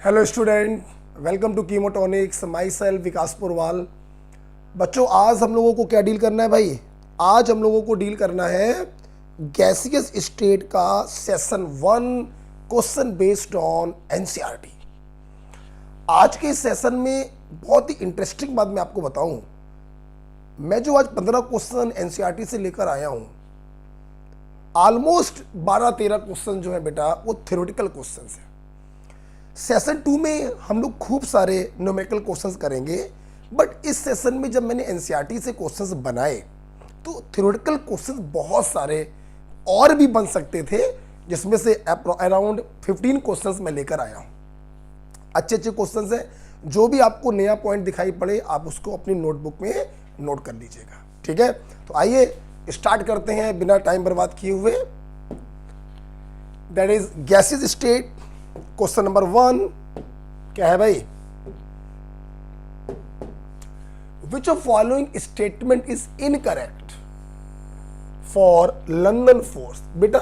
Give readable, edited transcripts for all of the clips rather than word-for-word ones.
Hello student, welcome to Chemotonics. My self Vikas Purwal. बच्चों, आज हम लोगों को क्या डील करना है भाई? आज हम लोगों को डील करना है गैसियस स्टेट का session 1 question based on NCERT. आज के इस सेशन में बहुत ही इंटरेस्टिंग बात मैं आपको बताऊं। मैं जो आज 15 क्वेश्चन एनसीईआरटी से लेकर आया हूं, ऑलमोस्ट 12-13 क्वेश्चन जो है बेटा वो थ्योरेटिकल क्वेश्चन है। सेशन 2 में हम लोग खूब सारे न्यूमेरिकल क्वेश्चंस करेंगे, बट इस सेशन में जब मैंने एनसीईआरटी से क्वेश्चंस बनाए तो थ्योरेटिकल क्वेश्चंस बहुत सारे और भी बन सकते थे, जिसमें से अराउंड 15 क्वेश्चंस मैं लेकर आया हूं। अच्छे अच्छे क्वेश्चंस हैं। जो भी आपको नया पॉइंट दिखाई पड़े आप उसको अपनी नोटबुक में नोट कर लीजिएगा, ठीक है? तो आइए स्टार्ट करते हैं बिना टाइम बर्बाद किए हुए। That is gaseous state. Question number 1 क्या है भाई? Which of following statement is incorrect for London force? बेटा,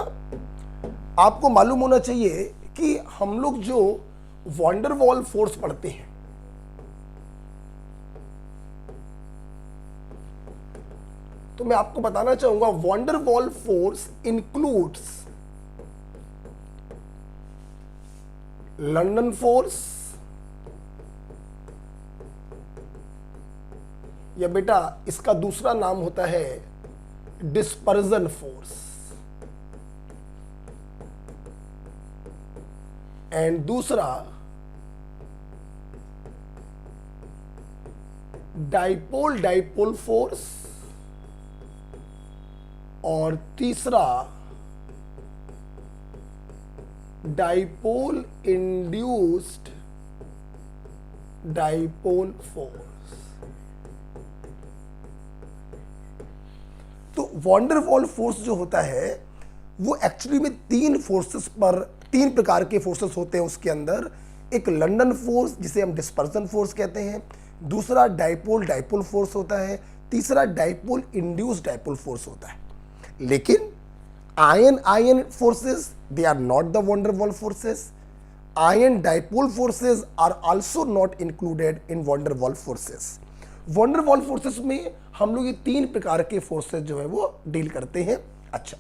आपको मालूम होना चाहिए कि हम लोग जो वॉन डेर वाल फोर्स पढ़ते हैं, तो मैं आपको बताना चाहूंगा van der Waal force includes London force, या बेटा इसका दूसरा नाम होता है डिस्पर्जन फोर्स, एंड दूसरा डाइपोल डाइपोल फोर्स, और तीसरा डाइपोल इंड्यूस्ड डाइपोल फोर्स। तो वॉन डेर वाल फोर्स जो होता है वो एक्चुअली में तीन प्रकार के फोर्सेस होते हैं उसके अंदर। एक लंदन फोर्स जिसे हम डिस्पर्जन फोर्स कहते हैं, दूसरा डाइपोल डाइपोल फोर्स होता है, तीसरा डाइपोल इंड्यूस्ड डाइपोल फोर्स होता है। लेकिन ion forces, they are not the van der Waals forces. Iron dipole forces are also not included in van der Waals forces. van der Waals forces में हम लोग ये तीन प्रकार के फोर्सेस जो है वो डील करते हैं। अच्छा,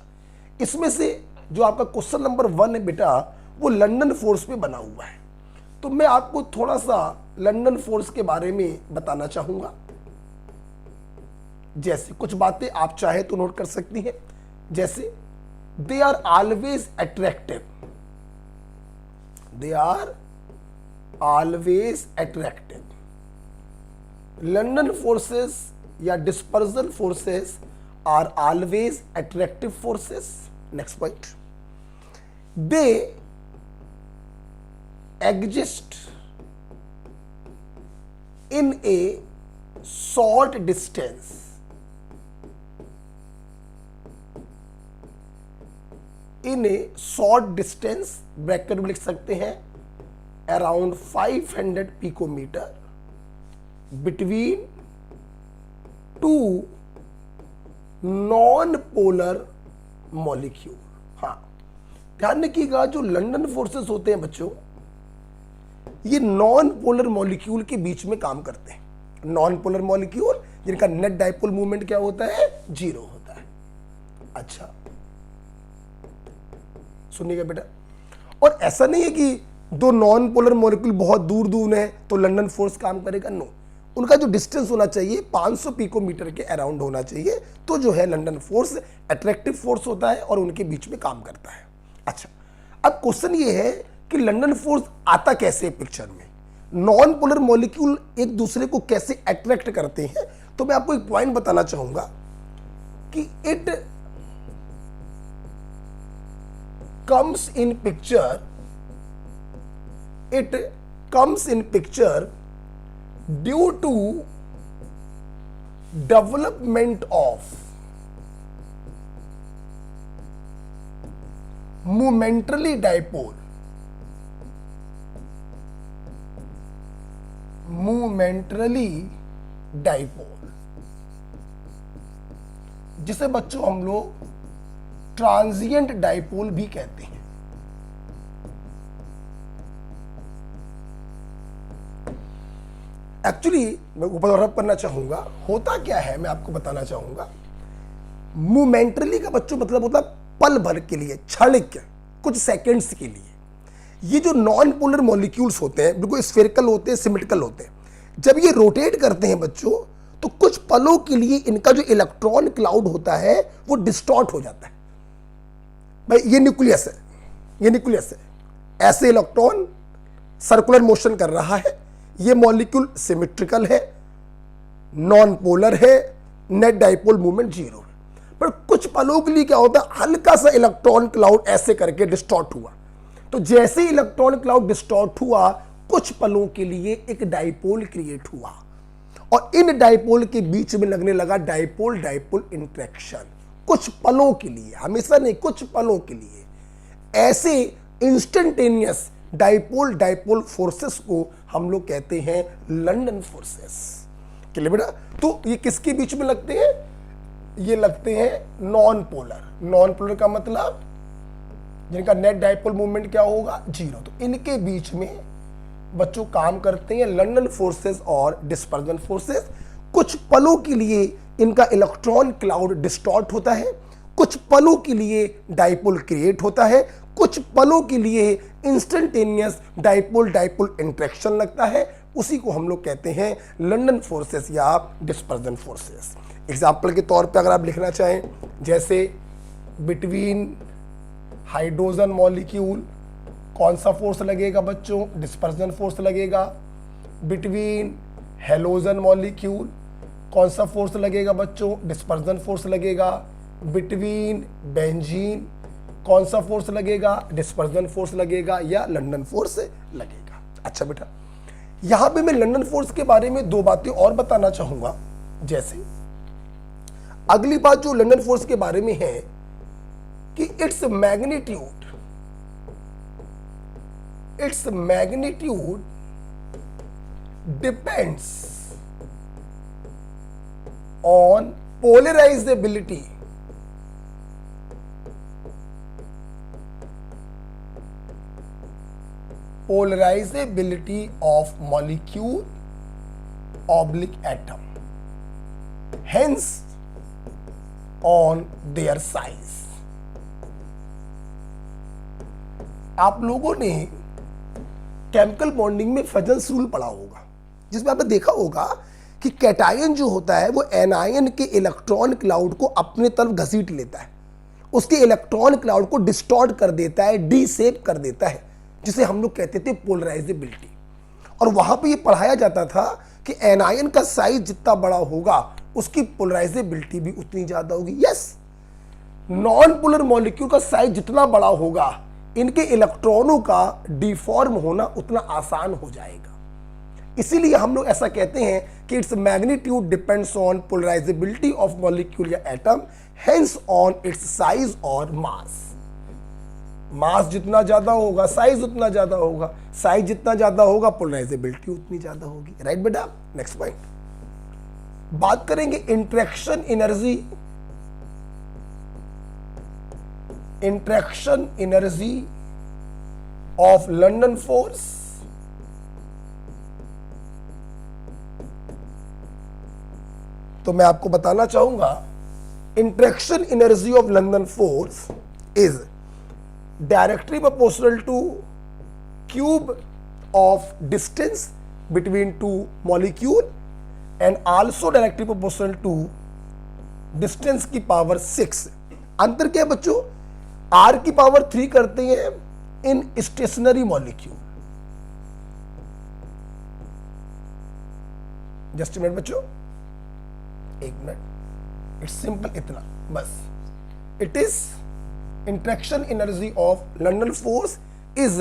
इसमें से जो आपका क्वेश्चन नंबर 1 है बेटा, वो लंदन फोर्स पे बना हुआ है। तो मैं आपको थोड़ा सा लंदन फोर्स के बारे में बताना चाहूंगा। जैसे कुछ बातें आप चाहे तो नोट कर सकती हैं, जैसे they are always attractive. They are always attractive. London forces या dispersal forces are always attractive forces. Next point. They exist in a short distance. In a short distance, bracket में लिख सकते हैं around 500 picometre, between two non polar molecule. हाँ, ध्यान रखिएगा, जो London forces होते हैं बच्चों, ये नॉन पोलर मॉलिक्यूल के बीच में काम करते हैं। नॉन पोलर मॉलिक्यूल जिनका नेट डाइपोल मूवमेंट क्या होता है? 0 होता है। अच्छा, सुनिएगा बेटा, और ऐसा नहीं है कि दो नॉन पोलर मॉलिक्यूल बहुत दूर दूर है तो लंदन फोर्स काम करेगा। नो, उनका जो डिस्टेंस होना चाहिए 500 पिकोमीटर के अराउंड होना चाहिए, तो जो है लंदन फोर्स अट्रैक्टिव फोर्स होता है और उनके बीच में काम करता है। अच्छा, अब क्वेश्चन ये है कि लंदन फोर्स आता कैसे है पिक्चर में, नॉन पोलर मॉलिक्यूल एक दूसरे को कैसे अट्रैक्ट करते हैं। तो मैं आपको एक पॉइंट बताना चाहूंगा कि it comes in picture due to development of momentarily dipole, जिसे बच्चों हम लोग ट्रांजिएंट डाइपोल भी कहते हैं। एक्चुअली मैं ऊपर और अप करना चाहूंगा, होता क्या है मैं आपको बताना चाहूंगा। मोमेंटरली का बच्चों मतलब होता है पल भर के लिए, क्षणिक, कुछ सेकंड्स के लिए। ये जो नॉन पोलर मॉलिक्यूल्स होते हैं बिल्कुल स्फेरिकल होते हैं, सिमेट्रिकल होते हैं, जब ये रोटेट करते हैं बच्चों तो कुछ पलों के लिए इनका जो इलेक्ट्रॉन क्लाउड होता है वो डिस्टॉर्ट हो जाता है। भाई ये न्यूक्लियस है, ये न्यूक्लियस है, ऐसे इलेक्ट्रॉन सर्कुलर मोशन कर रहा है, ये मॉलिक्यूल सिमेट्रिकल है, नॉन पोलर है, नेट डाइपोल मूवमेंट 0 है। पर कुछ पलों के लिए क्या होता है, हल्का सा इलेक्ट्रॉन क्लाउड ऐसे करके डिस्टॉर्ट हुआ, तो जैसे इलेक्ट्रॉन क्लाउड डिस्टॉर्ट हुआ कुछ पलों के लिए एक डाइपोल क्रिएट हुआ और इन डाइपोल के बीच में लगने लगा डाइपोल डाइपोल इंटरेक्शन। कुछ पलों के लिए, हमेशा नहीं, कुछ पलों के लिए ऐसे इंस्टेंटेनियस डाइपोल डाइपोल फोर्सेस को हम लोग कहते हैं लंदन फोर्सेस। क्लियर बेटा? तो ये किसके बीच में लगते हैं? ये लगते हैं नॉन पोलर। नॉन पोलर का मतलब जिनका नेट डाइपोल मूवमेंट क्या होगा, 0। तो इनके बीच में बच्चों काम करते हैं लंदन फोर्सेस और डिस्पर्जन फोर्सेस। कुछ पलों के लिए इनका इलेक्ट्रॉन क्लाउड डिस्टॉर्ट होता है, कुछ पलों के लिए डाइपोल क्रिएट होता है, कुछ पलों के लिए इंस्टेंटेनियस डाइपोल डाइपोल इंटरेक्शन लगता है, उसी को हम लोग कहते हैं लंदन फोर्सेस या डिस्पर्जन फोर्सेस। एग्जाम्पल के तौर पे अगर आप लिखना चाहें, जैसे बिटवीन हाइड्रोजन मॉलिक्यूल कौन सा फोर्स लगेगा बच्चों, डिस्पर्जन फोर्स लगेगा। बिटवीन हेलोजन मॉलिक्यूल कौन सा फोर्स लगेगा बच्चों, डिस्पर्जन फोर्स लगेगा। बिटवीन बेंजीन कौन सा फोर्स लगेगा, डिस्पर्जन फोर्स लगेगा या लंदन फोर्स लगेगा। अच्छा बेटा, यहां पे मैं लंदन फोर्स के बारे में 2 बातें और बताना चाहूंगा। जैसे अगली बात जो लंदन फोर्स के बारे में है कि its magnitude depends on polarizability of molecule / atom, hence on their size। आप लोगों ने केमिकल बॉन्डिंग में फजल्स रूल पढ़ा होगा, जिसमें आपने देखा होगा कि कैटायन जो होता है वो एनायन के इलेक्ट्रॉन क्लाउड को अपने तरफ घसीट लेता है, उसके इलेक्ट्रॉन क्लाउड को डिस्टॉर्ट कर देता है, डी-शेप कर देता है, जिसे हम लोग कहते थे पोलराइजेबिलिटी। और वहां पे ये पढ़ाया जाता था कि एनायन का साइज जितना बड़ा होगा उसकी पोलराइजेबिलिटी भी उतनी ज्यादा होगी। यस, नॉन पोलर मॉलिक्यूल का साइज जितना बड़ा होगा इनके इलेक्ट्रॉनों का डिफॉर्म होना उतना आसान हो जाएगा। इसीलिए हम लोग ऐसा कहते हैं कि its magnitude depends on polarizability of molecule या atom, hence on its size और मास। मास जितना ज्यादा होगा साइज उतना ज्यादा होगा, साइज जितना ज्यादा होगा पोलराइजेबिलिटी उतनी ज्यादा होगी। राइट बेटा? नेक्स्ट पॉइंट बात करेंगे interaction energy. Interaction energy of London force तो मैं आपको बताना चाहूंगा interaction energy of London force is directly proportional to cube of distance between 2 molecule and also directly proportional to distance की पावर 6। अंतर क्या है बच्चों? R की पावर 3 करते हैं in stationary molecule. Just minute बच्चों, 1 मिनट, इट्स सिंपल इतना बस। It is interaction energy of London force is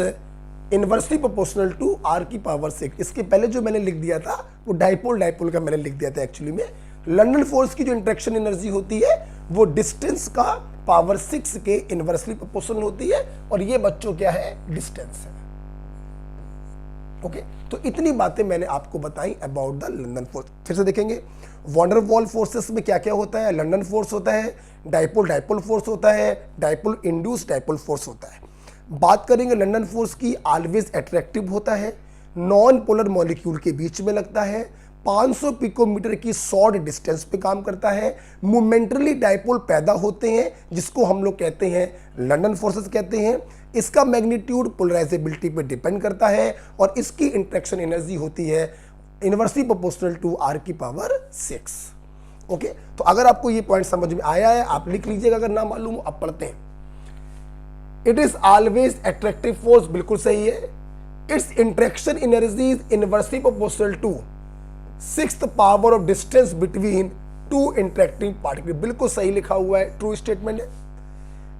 inversely proportional to R की पावर 6। इसके पहले जो मैंने लिख दिया था वो डाइपोल डाइपोल का मैंने लिख दिया था। एक्चुअली में लंदन फोर्स की जो इंटरेक्शन एनर्जी होती है वो डिस्टेंस का पावर 6 के इनवर्सली प्रोपोर्शनल होती है, और ये बच्चों क्या है, डिस्टेंस है। ओके, तो इतनी बातें मैंने आपको बताई अबाउट द लंदन फोर्स। फिर से देखेंगे वॉन डेर वाल फोर्सेस में क्या क्या होता है। लंदन फोर्स होता है, डाइपोल डाइपोल फोर्स होता है, डाइपोल इंड्यूस डाइपोल फोर्स होता है। बात करेंगे लंदन फोर्स की, ऑलवेज अट्रैक्टिव होता है, नॉन पोलर मॉलिक्यूल के बीच में लगता है, 500 पिकोमीटर की शॉर्ट डिस्टेंस पे काम करता है, मोमेंटली डाइपोल पैदा होते हैं जिसको हम लोग कहते हैं लंडन फोर्सेस कहते हैं। इसका मैग्नीट्यूड पोलराइजेबिलिटी पे डिपेंड करता है और इसकी इंटरेक्शन एनर्जी होती है इनवर्सली प्रोपोर्शनल टू r की पावर 6। ओके, तो अगर आपको ये पॉइंट समझ में आया है आप लिख लीजिएगा, अगर ना मालूम हो आप पढ़ते हैं। It is always attractive force, बिल्कुल सही है। It's interaction energy is inversely proportional to 6th power of distance between two interacting particle, बिल्कुल सही लिखा हुआ है, ट्रू स्टेटमेंट है।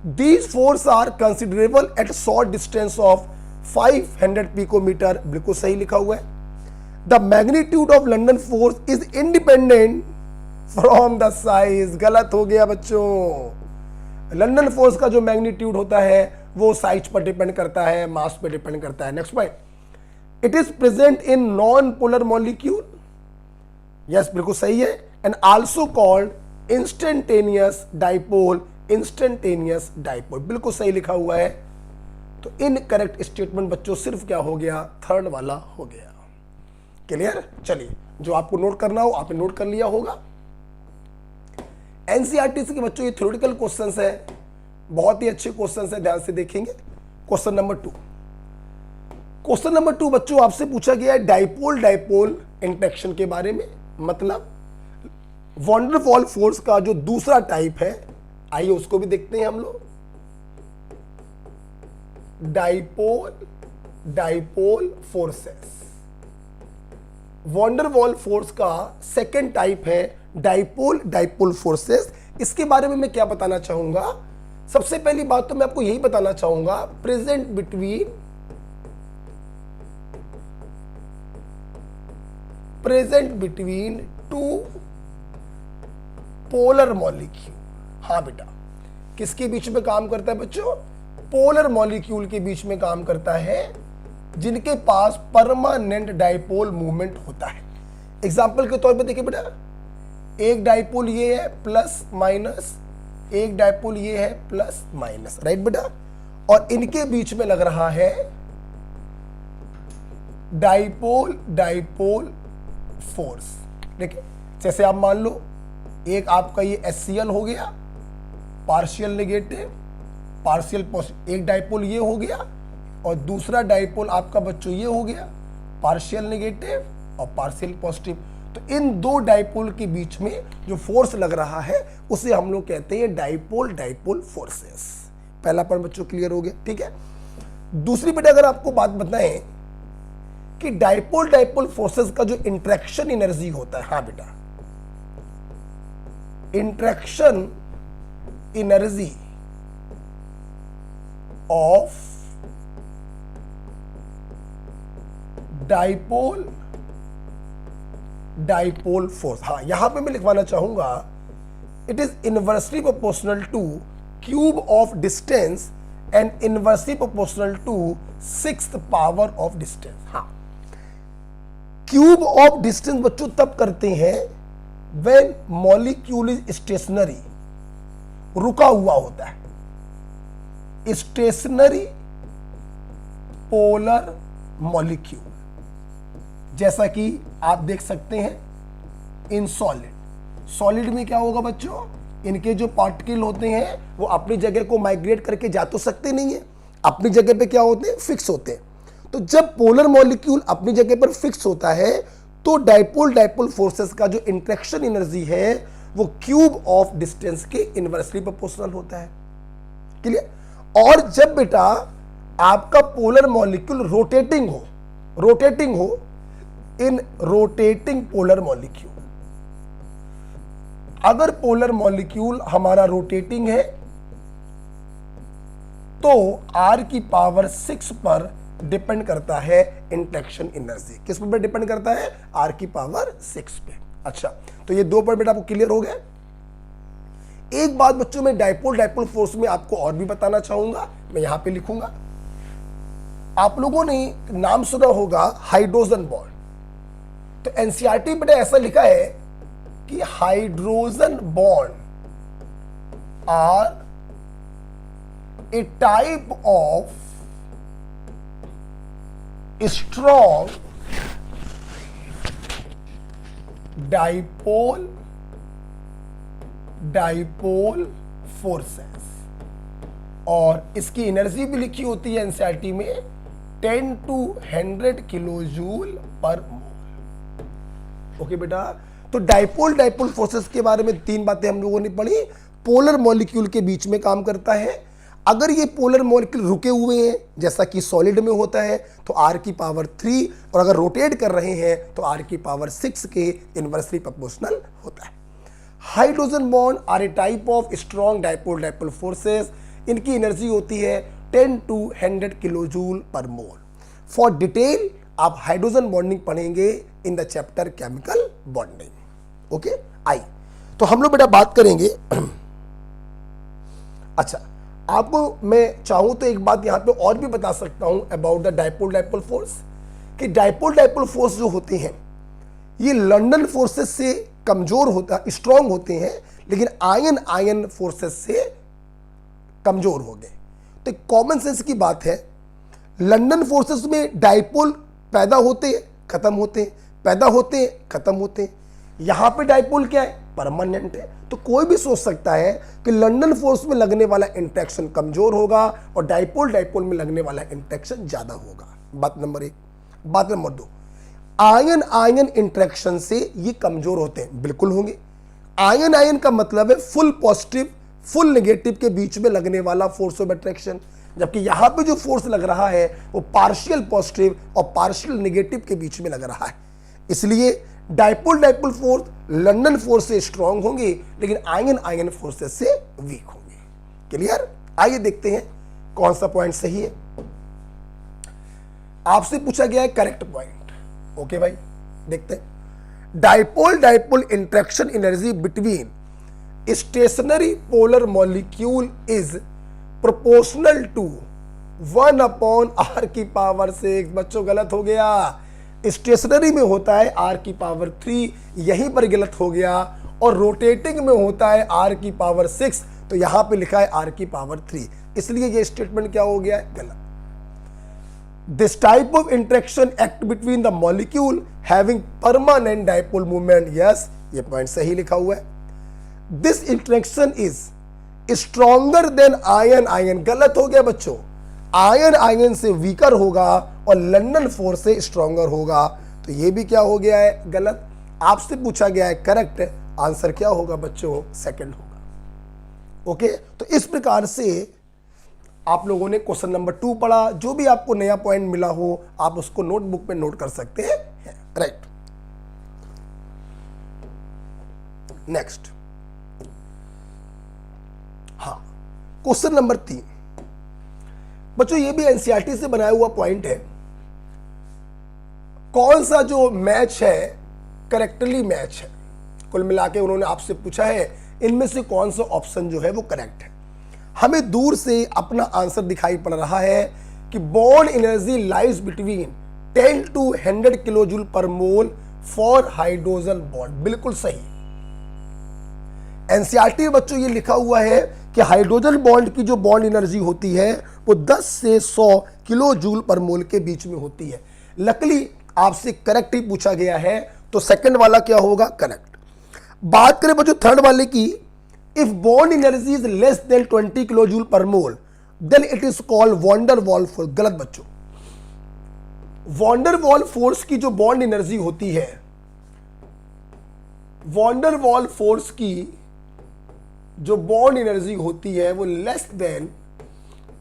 These force are considerable at short distance of 500 picometre, बिल्कुल सही लिखा हुआ है। The magnitude of London force is independent from the size, गलत हो गया बच्चों। लंडन फोर्स का जो मैग्नीट्यूड होता है वो साइज पर डिपेंड करता है, मास पर डिपेंड करता है। Next point, it is present in non polar molecule, yes बिल्कुल सही है। And also called instantaneous dipole, instantaneous dipole, बिल्कुल सही लिखा हुआ है। तो इनकरेक्ट स्टेटमेंट बच्चों सिर्फ क्या हो गया, थर्ड वाला हो गया। क्लियर? चलिए, जो आपको नोट करना हो आपने नोट कर लिया होगा। एनसीईआरटी के बच्चों ये थ्योरेटिकल क्वेश्चंस है, बहुत ही अच्छे क्वेश्चंस है, ध्यान से देखेंगे। क्वेश्चन नंबर 2, क्वेश्चन नंबर 2 बच्चों आपसे पूछा गया है डाइपोल डाइपोल इंटरेक्शन के बारे में, मतलब वॉन डेर वाल फोर्स का जो दूसरा टाइप है, आइए उसको भी देखते हैं हम लोग। Dipole dipole forces, van der Waal force का सेकेंड टाइप है डाइपोल डाइपोल फोर्सेस। इसके बारे में मैं क्या बताना चाहूंगा, सबसे पहली बात तो मैं आपको यही बताना चाहूंगा, present between two polar molecule. हाँ बेटा, किसके बीच में काम करता है बच्चों, पोलर मॉलिक्यूल के बीच में काम करता है जिनके पास परमानेंट डाइपोल मूवमेंट होता है। एग्जाम्पल के तौर पे देखिए बेटा, एक डाइपोल ये है प्लस माइनस, एक डाइपोल ये है प्लस माइनस, राइट बेटा, और इनके बीच में लग रहा है डाइपोल डाइपोल फोर्स। देखिए, जैसे आप मान लो एक आपका ये HCl हो गया, पार्शियल नेगेटिव पार्शियल पॉजिटिव, एक डाइपोल ये हो गया और दूसरा डाइपोल आपका बच्चों ये हो गया, पार्शियल नेगेटिव और पार्शियल पॉजिटिव। तो इन दो डाइपोल के बीच में जो फोर्स लग रहा है उसे हम लोग कहते हैं डाइपोल डाइपोल फोर्सेस। पहला पॉइंट बच्चों क्लियर हो गया, ठीक है। दूसरी बेटा अगर आपको बात बताएं कि डाइपोल डाइपोल फोर्सेस का जो इंटरेक्शन एनर्जी होता है, हाँ बेटा, interaction energy of dipole dipole force, हाँ यहां पे मैं लिखवाना चाहूंगा it is inversely proportional to cube of distance and inversely proportional to 6th power of distance. हाँ, क्यूब ऑफ डिस्टेंस बच्चों तब करते हैं व्हेन मॉलिक्यूल इज स्टेशनरी, रुका हुआ होता है, स्टेशनरी पोलर मॉलिक्यूल, जैसा कि आप देख सकते हैं इन सॉलिड। सॉलिड में क्या होगा बच्चों, इनके जो पार्टिकल होते हैं वो अपनी जगह को माइग्रेट करके जा तो सकते नहीं है, अपनी जगह पे क्या होते हैं, फिक्स होते हैं। तो जब पोलर मॉलिक्यूल अपनी जगह पर फिक्स होता है तो डाइपोल डाइपोल फोर्सेस का जो इंटरेक्शन एनर्जी है वो क्यूब ऑफ डिस्टेंस के इनवर्सली प्रोपोर्शनल होता है। क्लियर? और जब बेटा आपका पोलर मॉलिक्यूल रोटेटिंग हो इन रोटेटिंग पोलर मॉलिक्यूल, अगर पोलर मॉलिक्यूल हमारा रोटेटिंग है तो r की पावर 6 पर डिपेंड करता है इंटरेक्शन एनर्जी। किस पर डिपेंड करता है, r की पावर 6 पे। अच्छा, तो ये दो पॉइंट बेटा आपको क्लियर हो गए। एक बात बच्चों में डाइपोल डाइपोल फोर्स में आपको और भी बताना चाहूंगा, मैं यहां पे लिखूंगा। आप लोगों ने नाम सुना होगा हाइड्रोजन बॉन्ड, तो एनसीईआरटी में ऐसा लिखा है कि hydrogen bond are a type of strong dipole forces, और इसकी एनर्जी भी लिखी होती है एनसीईआरटी में 10 to 100 kilo joule per mole. Okay बेटा, तो डाइपोल फोर्सेस के बारे में तीन बातें हम लोगों ने पढ़ी। पोलर मॉलिक्यूल के बीच में काम करता है। अगर ये पोलर मॉलिक्यूल रुके हुए हैं जैसा कि सॉलिड में होता है तो r की पावर 3, और अगर रोटेट कर रहे हैं तो r की पावर 6 के इनवर्सली प्रोपोर्शनल होता है। Hydrogen bond are a type of strong dipole forces. इनकी एनर्जी होती है 10 to 100 kilo joule per mole. For detail आप हाइड्रोजन बॉन्डिंग पढ़ेंगे in the chapter chemical bonding. Okay, I तो हम लोग बेटा बात करेंगे। अच्छा, आपको मैं चाहूं तो एक बात यहां पे और भी बता सकता हूं अबाउट द डाइपोल फोर्स, कि डाइपोल फोर्स जो होते हैं ये लंडन फोर्सेस से कमजोर होता, स्ट्रांग होते हैं, लेकिन आयन फोर्सेस से कमजोर हो गए। तो कॉमन सेंस की बात है, लंदन फोर्सेस में डाइपोल पैदा होते खत्म होते, पैदा होते खत्म होते। यहां पे डाइपोल क्या है, परमानेंट है। तो कोई भी सोच सकता है कि लंदन फोर्स में लगने वाला इंटरेक्शन कमजोर होगा और डाइपोल में लगने वाला इंटरेक्शन ज्यादा होगा। बात नंबर 1। बात नंबर 2, आयन इंटरेक्शन से ये कमजोर होते हैं, बिल्कुल होंगे। आयन का मतलब है फुल पॉजिटिव फुल नेगेटिव के बीच में लगने वाला फोर्स ऑफ अट्रैक्शन, जबकि यहां पे जो फोर्स लग रहा है वो पार्शियल पॉजिटिव और पार्शियल नेगेटिव के बीच में लग रहा है। इसलिए डाइपोल फोर्स लंदन फोर्स से स्ट्रांग होंगे, लेकिन आयन फोर्सेस से वीक होंगे। क्लियर? आइए देखते हैं कौन सा पॉइंट सही है। आपसे पूछा गया है करेक्ट पॉइंट। ओके भाई, देखते हैं। Dipole interaction energy between stationary polar molecule is proportional to 1/r की पावर 6। बच्चों गलत हो गया, स्टेशनरी में होता है r की पावर 3, यहीं पर गलत हो गया, और रोटेटिंग में होता है r की पावर 6, तो यहां पे लिखा है r की पावर 3, इसलिए ये स्टेटमेंट क्या हो गया है, गलत। This type of interaction act between the molecule having permanent dipole movement, yes ये पॉइंट सही लिखा हुआ है। This interaction is stronger than ion, गलत हो गया बच्चों, आयन से वीकर होगा और लंदन फोर्स से स्ट्रॉन्गर होगा, तो ये भी क्या हो गया है, गलत। आपसे पूछा गया है करेक्ट, आंसर क्या होगा बच्चों, सेकंड होगा। ओके, तो इस प्रकार से आप लोगों ने क्वेश्चन नंबर 2 पढ़ा। जो भी आपको नया पॉइंट मिला हो आप उसको नोटबुक में नोट कर सकते हैं, राइट। नेक्स्ट, हाँ, क्वेश्चन नंबर 3। बच्चों ये भी एनसीईआरटी से बनाया हुआ पॉइंट है। कौन सा जो मैच है करेक्टली मैच है, कुल मिला के उन्होंने आपसे पूछा है इनमें से कौन सा ऑप्शन जो है वो करेक्ट है। हमें दूर से अपना आंसर दिखाई पड़ रहा है कि bond energy lies between 10 to 100 kilo joule per mole for hydrogen bond, बिल्कुल सही। एनसीईआरटी में बच्चों ये लिखा हुआ है कि हाइड्रोजन बॉन्ड की जो बॉन्ड एनर्जी होती है वो 10 से 100 किलो जूल पर मोल के बीच में होती है। लकली आपसे करेक्ट ही पूछा गया है, तो सेकंड वाला क्या होगा, करेक्ट। बात करें बच्चों थर्ड वाले की, if bond energy is less than 20 kilo joule per mole then it is called van der Waal force, गलत बच्चों। वॉन्डर वॉल फोर्स की जो बॉन्ड एनर्जी होती है, वॉन्डर वॉल फोर्स की जो बॉन्ड एनर्जी होती है वो less than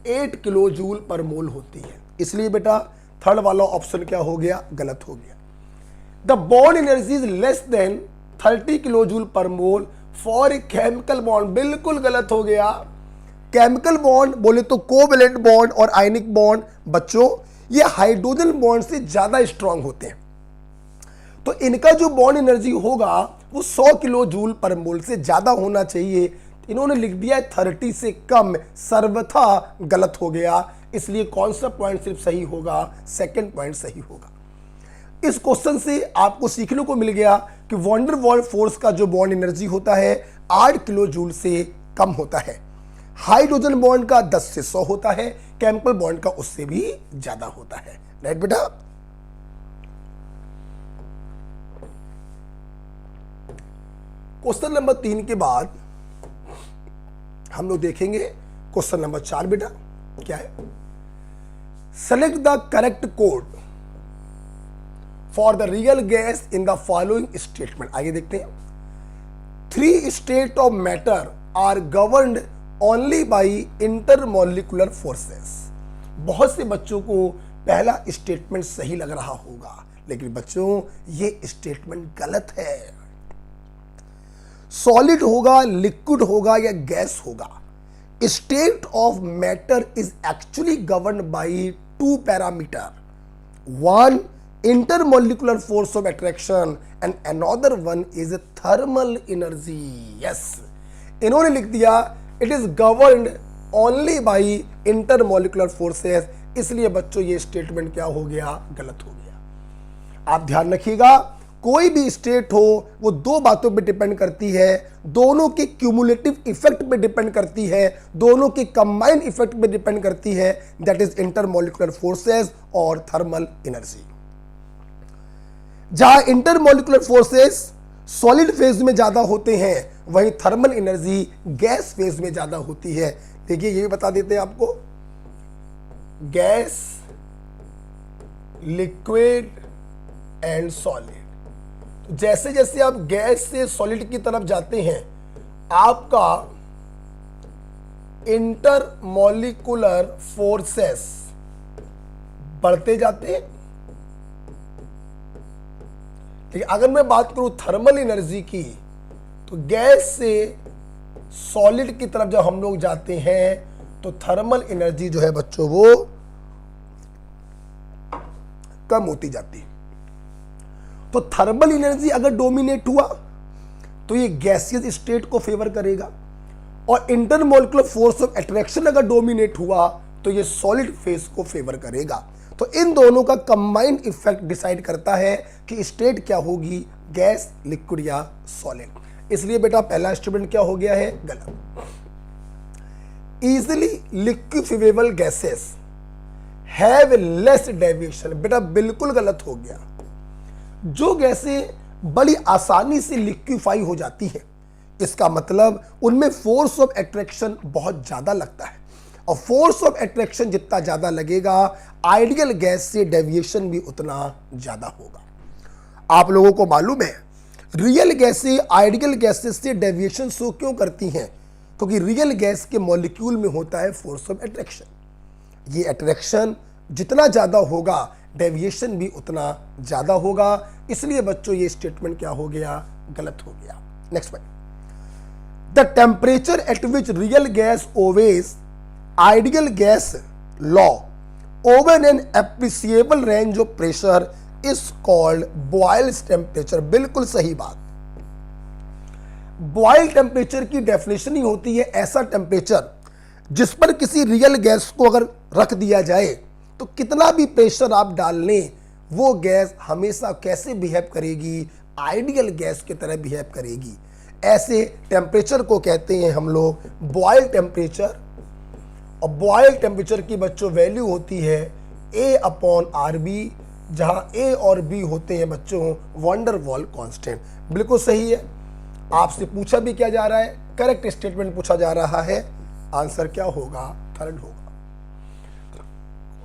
8 kilo joule per मोल होती है। इसलिए बेटा थर्ड वाला ऑप्शन क्या हो गया, गलत हो गया। The bond energy is less then 30 kilo joule per mole for a chemical bond, बिल्कुल गलत हो गया। केमिकल बॉन्ड बोले तो कोवेलेंट बॉन्ड और आयनिक बॉन्ड बच्चों ये हाइड्रोजन बॉन्ड से ज्यादा स्ट्रांग होते हैं, तो इनका जो बॉन्ड एनर्जी होगा वो 100 किलो जूल पर मोल से ज्यादा होना चाहिए। इन्होंने लिख दिया है 30 से कम, सर्वथा गलत हो गया। इसलिए कौन सा पॉइंट सिर्फ सही होगा, सेकंड पॉइंट सही होगा। इस क्वेश्चन से आपको सीखने को मिल गया कि वॉन्डर वॉल फोर्स का जो बॉन्ड एनर्जी होता है 8 किलो जूल से कम होता है। हाइड्रोजन बॉन्ड का 10 से 100 होता है, केमिकल बॉन्ड का उससे भी ज्यादा होता है, राइट बेटा। क्वेश्चन नंबर 3 के बाद हम लोग देखेंगे क्वेश्चन नंबर 4 बेटा क्या है। Select the correct code for the real gas in the following statement. आगे देखते हैं। 3 state of matter are governed only by intermolecular forces. बहुत से बच्चों को पहला स्टेटमेंट सही लग रहा होगा, लेकिन बच्चों ये स्टेटमेंट गलत है। सॉलिड होगा, लिक्विड होगा या गैस होगा, state of matter is actually governed by 2 parameter, one intermolecular force of attraction and another one is thermal energy। yes, इन्होंने लिख दिया it is governed only by intermolecular forces, इसलिए बच्चों ये स्टेटमेंट क्या हो गया, गलत हो गया। आप ध्यान रखिएगा, कोई भी स्टेट हो वो 2 बातों पे डिपेंड करती है, दोनों के क्यूमुलेटिव इफेक्ट पे डिपेंड करती है, दोनों के कंबाइंड इफेक्ट पे डिपेंड करती है, दैट इज इंटरमोलिकुलर फोर्सेस और थर्मल एनर्जी। जहां इंटरमोलिकुलर फोर्सेस सॉलिड फेज में ज्यादा होते हैं, वहीं थर्मल एनर्जी गैस फेज में ज्यादा होती है। देखिए ये भी बता देते हैं आपको, गैस, लिक्विड एंड सॉलिड। जैसे जैसे आप गैस से सॉलिड की तरफ जाते हैं, आपका इंटरमोलिकुलर फोर्सेस बढ़ते जाते हैं। लेकिन अगर मैं बात करूं थर्मल एनर्जी की, तो गैस से सॉलिड की तरफ जब हम लोग जाते हैं तो थर्मल एनर्जी जो है बच्चों वो कम होती जाती है। तो थर्मल एनर्जी अगर डोमिनेट हुआ तो ये गैसियस स्टेट को फेवर करेगा, और इंटरमोलिकुलर फोर्स ऑफ अट्रैक्शन अगर डोमिनेट हुआ तो ये सॉलिड फेज को फेवर करेगा। तो इन दोनों का कंबाइंड इफेक्ट डिसाइड करता है कि स्टेट क्या होगी, गैस, लिक्विड या सॉलिड। इसलिए बेटा पहला स्टेटमेंट क्या हो गया है, गलत। Easily liquefiable gases have less deviation, बेटा बिल्कुल गलत हो गया। जो गैसें बड़ी आसानी से लिक्विफाई हो जाती है, इसका मतलब उनमें फोर्स ऑफ अट्रैक्शन बहुत ज्यादा लगता है, और फोर्स ऑफ अट्रैक्शन जितना ज्यादा लगेगा, आइडियल गैस से डेविएशन भी उतना ज्यादा होगा। आप लोगों को मालूम है रियल गैसें आइडियल गैसेस से डेविएशन शो क्यों करती हैं? क्योंकि रियल गैस के मॉलिक्यूल में होता है फोर्स ऑफ अट्रैक्शन। ये अट्रैक्शन जितना ज्यादा होगा, डेविएशन भी उतना ज्यादा होगा। इसलिए बच्चों ये स्टेटमेंट क्या हो गया, गलत हो गया। Next point, the temperature at which real gas obeys ideal gas law over an appreciable range of pressure is called Boyle's temperature. बिल्कुल सही बात। बॉयल टेम्परेचर की डेफिनेशन ही होती है ऐसा टेम्परेचर जिस पर किसी रियल गैस को अगर रख दिया जाए तो कितना भी प्रेशर आप डाल लें, वो गैस हमेशा कैसे बिहेव करेगी, आइडियल गैस की तरह बिहेव करेगी। ऐसे टेम्परेचर को कहते हैं हम लोग बॉयल टेम्परेचर। और बॉयल टेम्परेचर की बच्चों वैल्यू होती है A/RB, जहां A और B होते हैं बच्चों वंडर वॉल कांस्टेंट। बिल्कुल सही है। आपसे पूछा भी क्या जा रहा है, करेक्ट स्टेटमेंट पूछा जा रहा है, आंसर क्या होगा, थर्ड होगा।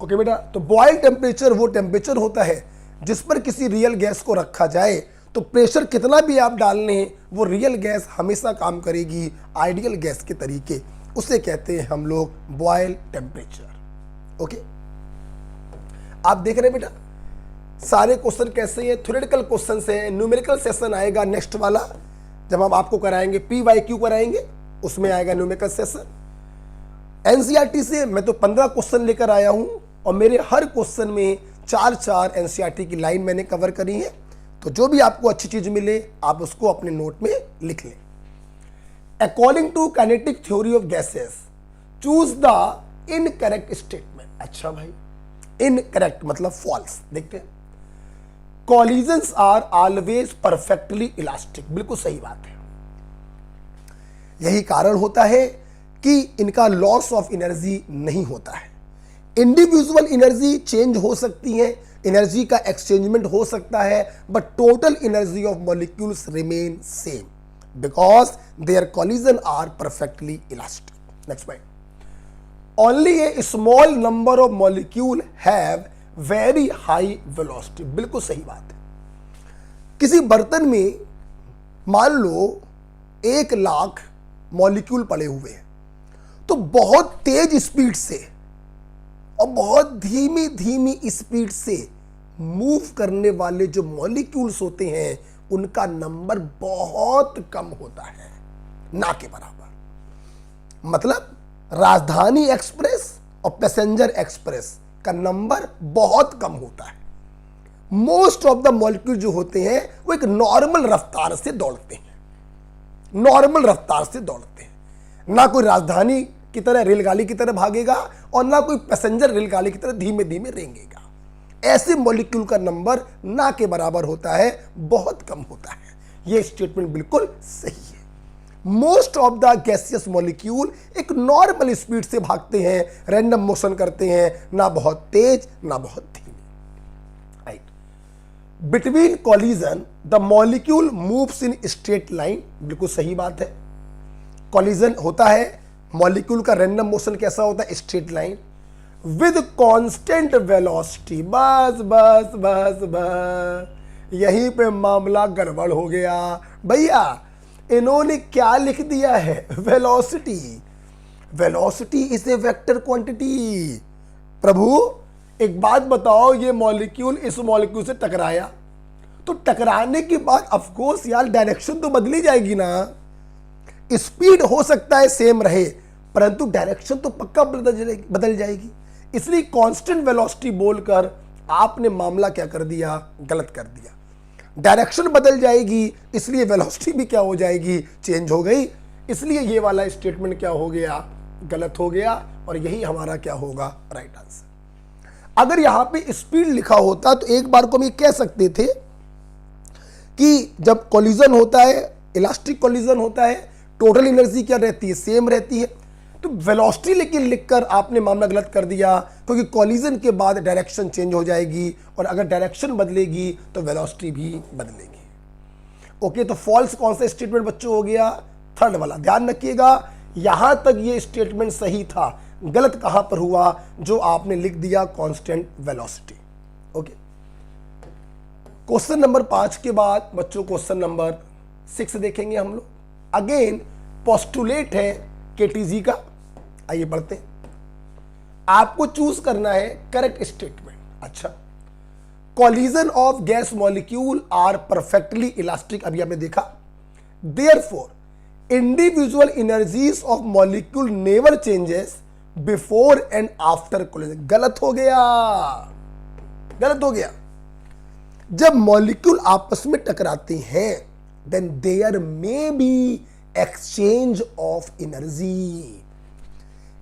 ओके बेटा, तो बॉयल टेम्परेचर वो टेम्परेचर होता है जिस पर किसी रियल गैस को रखा जाए तो प्रेशर कितना भी आप डाल लें, वो रियल गैस हमेशा काम करेगी आइडियल गैस के तरीके। उसे कहते हैं हम लोग बॉयल टेम्परेचर। ओके, आप देख रहे हैं बेटा सारे क्वेश्चन कैसे हैं, थ्योरेटिकल क्वेश्चन हैं। न्यूमेरिकल सेशन आएगा नेक्स्ट वाला, जब हम आपको कराएंगे PYQ कराएंगे, उसमें आएगा न्यूमेरिकल सेशन। एनसीईआरटी से मैं तो 15 क्वेश्चन लेकर आया हूं, और मेरे हर क्वेश्चन में 4 एनसीईआरटी की लाइन मैंने कवर करी है। तो जो भी आपको अच्छी चीज मिले आप उसको अपने नोट में लिख लें। According to kinetic theory of gases choose the incorrect statement. अच्छा भाई, इनकरेक्ट मतलब फॉल्स। देखते हैं, collisions are always perfectly elastic. बिल्कुल सही बात है। यही कारण होता है कि इनका लॉस ऑफ एनर्जी नहीं होता है। इंडिविजुअल एनर्जी चेंज हो सकती है, एनर्जी का एक्सचेंजमेंट हो सकता है, but total energy of molecules remain same. because their collision are perfectly elastic. Next point. Only a small number of molecule have very high velocity. बिल्कुल सही बात है। किसी बर्तन में मान लो 1,00,000 मॉलिक्यूल पड़े हुए हैं, तो बहुत तेज स्पीड से और बहुत धीमी धीमी स्पीड से मूव करने वाले जो मॉलिक्यूल्स होते हैं उनका नंबर बहुत कम होता है, ना के बराबर। मतलब राजधानी एक्सप्रेस और पैसेंजर एक्सप्रेस का नंबर बहुत कम होता है। मोस्ट ऑफ द मॉलिक्यूल जो होते हैं वो एक नॉर्मल रफ्तार से दौड़ते हैं, नॉर्मल रफ्तार से दौड़ते हैं। ना कोई राजधानी की तरह रेलगाड़ी की तरह भागेगा और ना कोई पैसेंजर रेलगाड़ी की तरह धीमे धीमे रेंगेगा। ऐसे मॉलिक्यूल का नंबर ना के बराबर होता है, बहुत कम होता है। यह स्टेटमेंट बिल्कुल सही है। Most of the gaseous molecule एक नॉर्मल स्पीड से भागते हैं, रैंडम मोशन करते हैं, ना बहुत तेज ना बहुत धीमे। Right. Between collision the molecule moves in straight line, बिल्कुल सही बात है। कॉलिजन होता है, मॉलिक्यूल का रैंडम मोशन कैसा होता है? Straight line with constant velocity. बस बस बस बस यहीं पे मामला गड़बड़ हो गया भैया। इन्होंने क्या लिख दिया है? Velocity. Velocity is a vector quantity. प्रभु एक बात बताओ, ये मॉलिक्यूल इस मॉलिक्यूल से टकराया, तो टकराने के बाद ऑफ कोर्स यार डायरेक्शन तो बदली जाएगी ना। स्पीड हो सकता है सेम रहे, परंतु डायरेक्शन तो पक्का बदल जाएगी। इसलिए कांस्टेंट वेलोसिटी बोलकर आपने मामला क्या कर दिया? गलत कर दिया। डायरेक्शन बदल जाएगी, इसलिए वेलोसिटी भी क्या हो जाएगी? चेंज हो गई। इसलिए ये वाला स्टेटमेंट क्या हो गया? गलत हो गया। और यही हमारा क्या होगा? Right answer. अगर यहां पे स्पीड लिखा होता तो एक बार को हम ये कह सकते थे कि जब कोलिजन होता है, इलास्टिक कोलिजन होता है, टोटल एनर्जी क्या रहती है? सेम रहती है। तो वेलोसिटी लेकिन लिखकर आपने मामला गलत कर दिया, क्योंकि कोलिजन के बाद डायरेक्शन चेंज हो जाएगी और अगर डायरेक्शन बदलेगी तो वेलोसिटी भी बदलेगी। ओके, तो फॉल्स कौन सा स्टेटमेंट बच्चों हो गया? थर्ड वाला। ध्यान रखिएगा, यहां तक ये स्टेटमेंट सही था, गलत कहां पर हुआ? जो आपने लिख दिया constant velocity. Okay, question number 5 के बाद बच्चों क्वेश्चन नंबर 6 देखेंगे हम लोग। अगेन पोस्टुलेट है केटीजी का। आइए पढ़ते हैं। आपको चूज करना है करेक्ट स्टेटमेंट। अच्छा, collision of gas molecule are perfectly elastic, अभी आपने देखा। Therefore individual energies of molecule never changes before and after collision. गलत हो गया, गलत हो गया। जब मॉलिक्यूल आपस में टकराते हैं then there may be exchange of energy.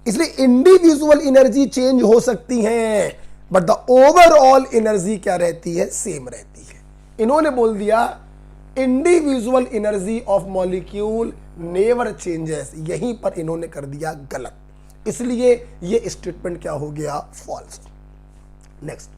इसलिए इंडिविजुअल एनर्जी चेंज हो सकती है, बट द ओवरऑल एनर्जी क्या रहती है? सेम रहती है। इन्होंने बोल दिया individual energy of molecule never changes, यहीं पर इन्होंने कर दिया गलत। इसलिए ये स्टेटमेंट क्या हो गया? False. Next,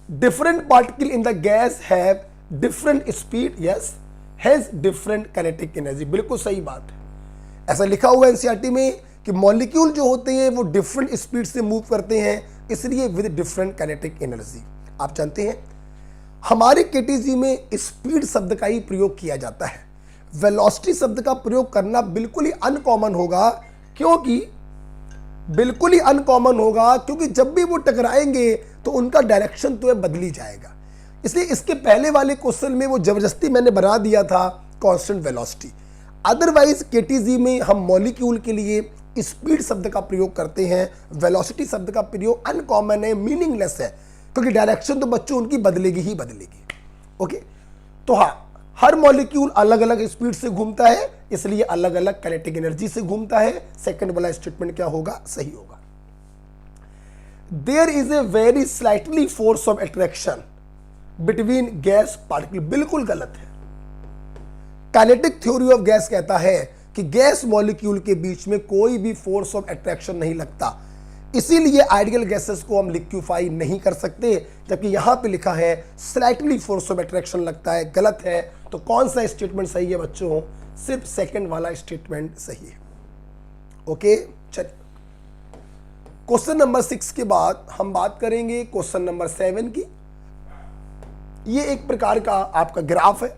different particle in the gas have different speed, yes, has different kinetic energy. बिल्कुल सही बात है। ऐसा लिखा हुआ है एनसीईआरटी में कि मॉलिक्यूल जो होते हैं वो डिफरेंट स्पीड से मूव करते हैं, इसलिए विद डिफरेंट काइनेटिक एनर्जी। आप जानते हैं हमारे केटीजी में स्पीड शब्द का ही प्रयोग किया जाता है। वेलोसिटी शब्द का प्रयोग करना बिल्कुल ही अनकॉमन होगा, क्योंकि बिल्कुल ही अनकॉमन होगा क्योंकि जब भी वो टकराएंगे तो उनका डायरेक्शन तो बदली जाएगा। इसलिए इसके पहले वाले क्वेश्चन में वो जबरदस्ती मैंने बना दिया था कांस्टेंट वेलोसिटी। अदरवाइज केटीजी में हम मॉलिक्यूल के लिए स्पीड शब्द का प्रयोग करते हैं, वेलोसिटी शब्द का प्रयोग अनकॉमन है, मीनिंगलेस है, क्योंकि डायरेक्शन तो बच्चों उनकी बदलेगी ही बदलेगी। ओके, तो हाँ, हर मॉलिक्यूल अलग अलग स्पीड से घूमता है, इसलिए अलग अलग काइनेटिक एनर्जी से घूमता है। सेकंड वाला स्टेटमेंट क्या होगा? सही होगा। There is a very slightly force of attraction between gas particle. बिल्कुल गलत है। काइनेटिक थ्योरी ऑफ गैस कहता है कि गैस मॉलिक्यूल के बीच में कोई भी फोर्स ऑफ अट्रैक्शन नहीं लगता। इसीलिए आइडियल गैसेस को हम लिक्विफाई नहीं कर सकते, जबकि यहां पे लिखा है स्लाइटली फोर्स ऑफ अट्रैक्शन लगता है, गलत है। तो कौन सा स्टेटमेंट सही है बच्चों? सिर्फ सेकंड वाला स्टेटमेंट सही है। ओके, चलिए क्वेश्चन नंबर 6 के बाद हम बात करेंगे क्वेश्चन नंबर 7 की। ये एक प्रकार का आपका ग्राफ है,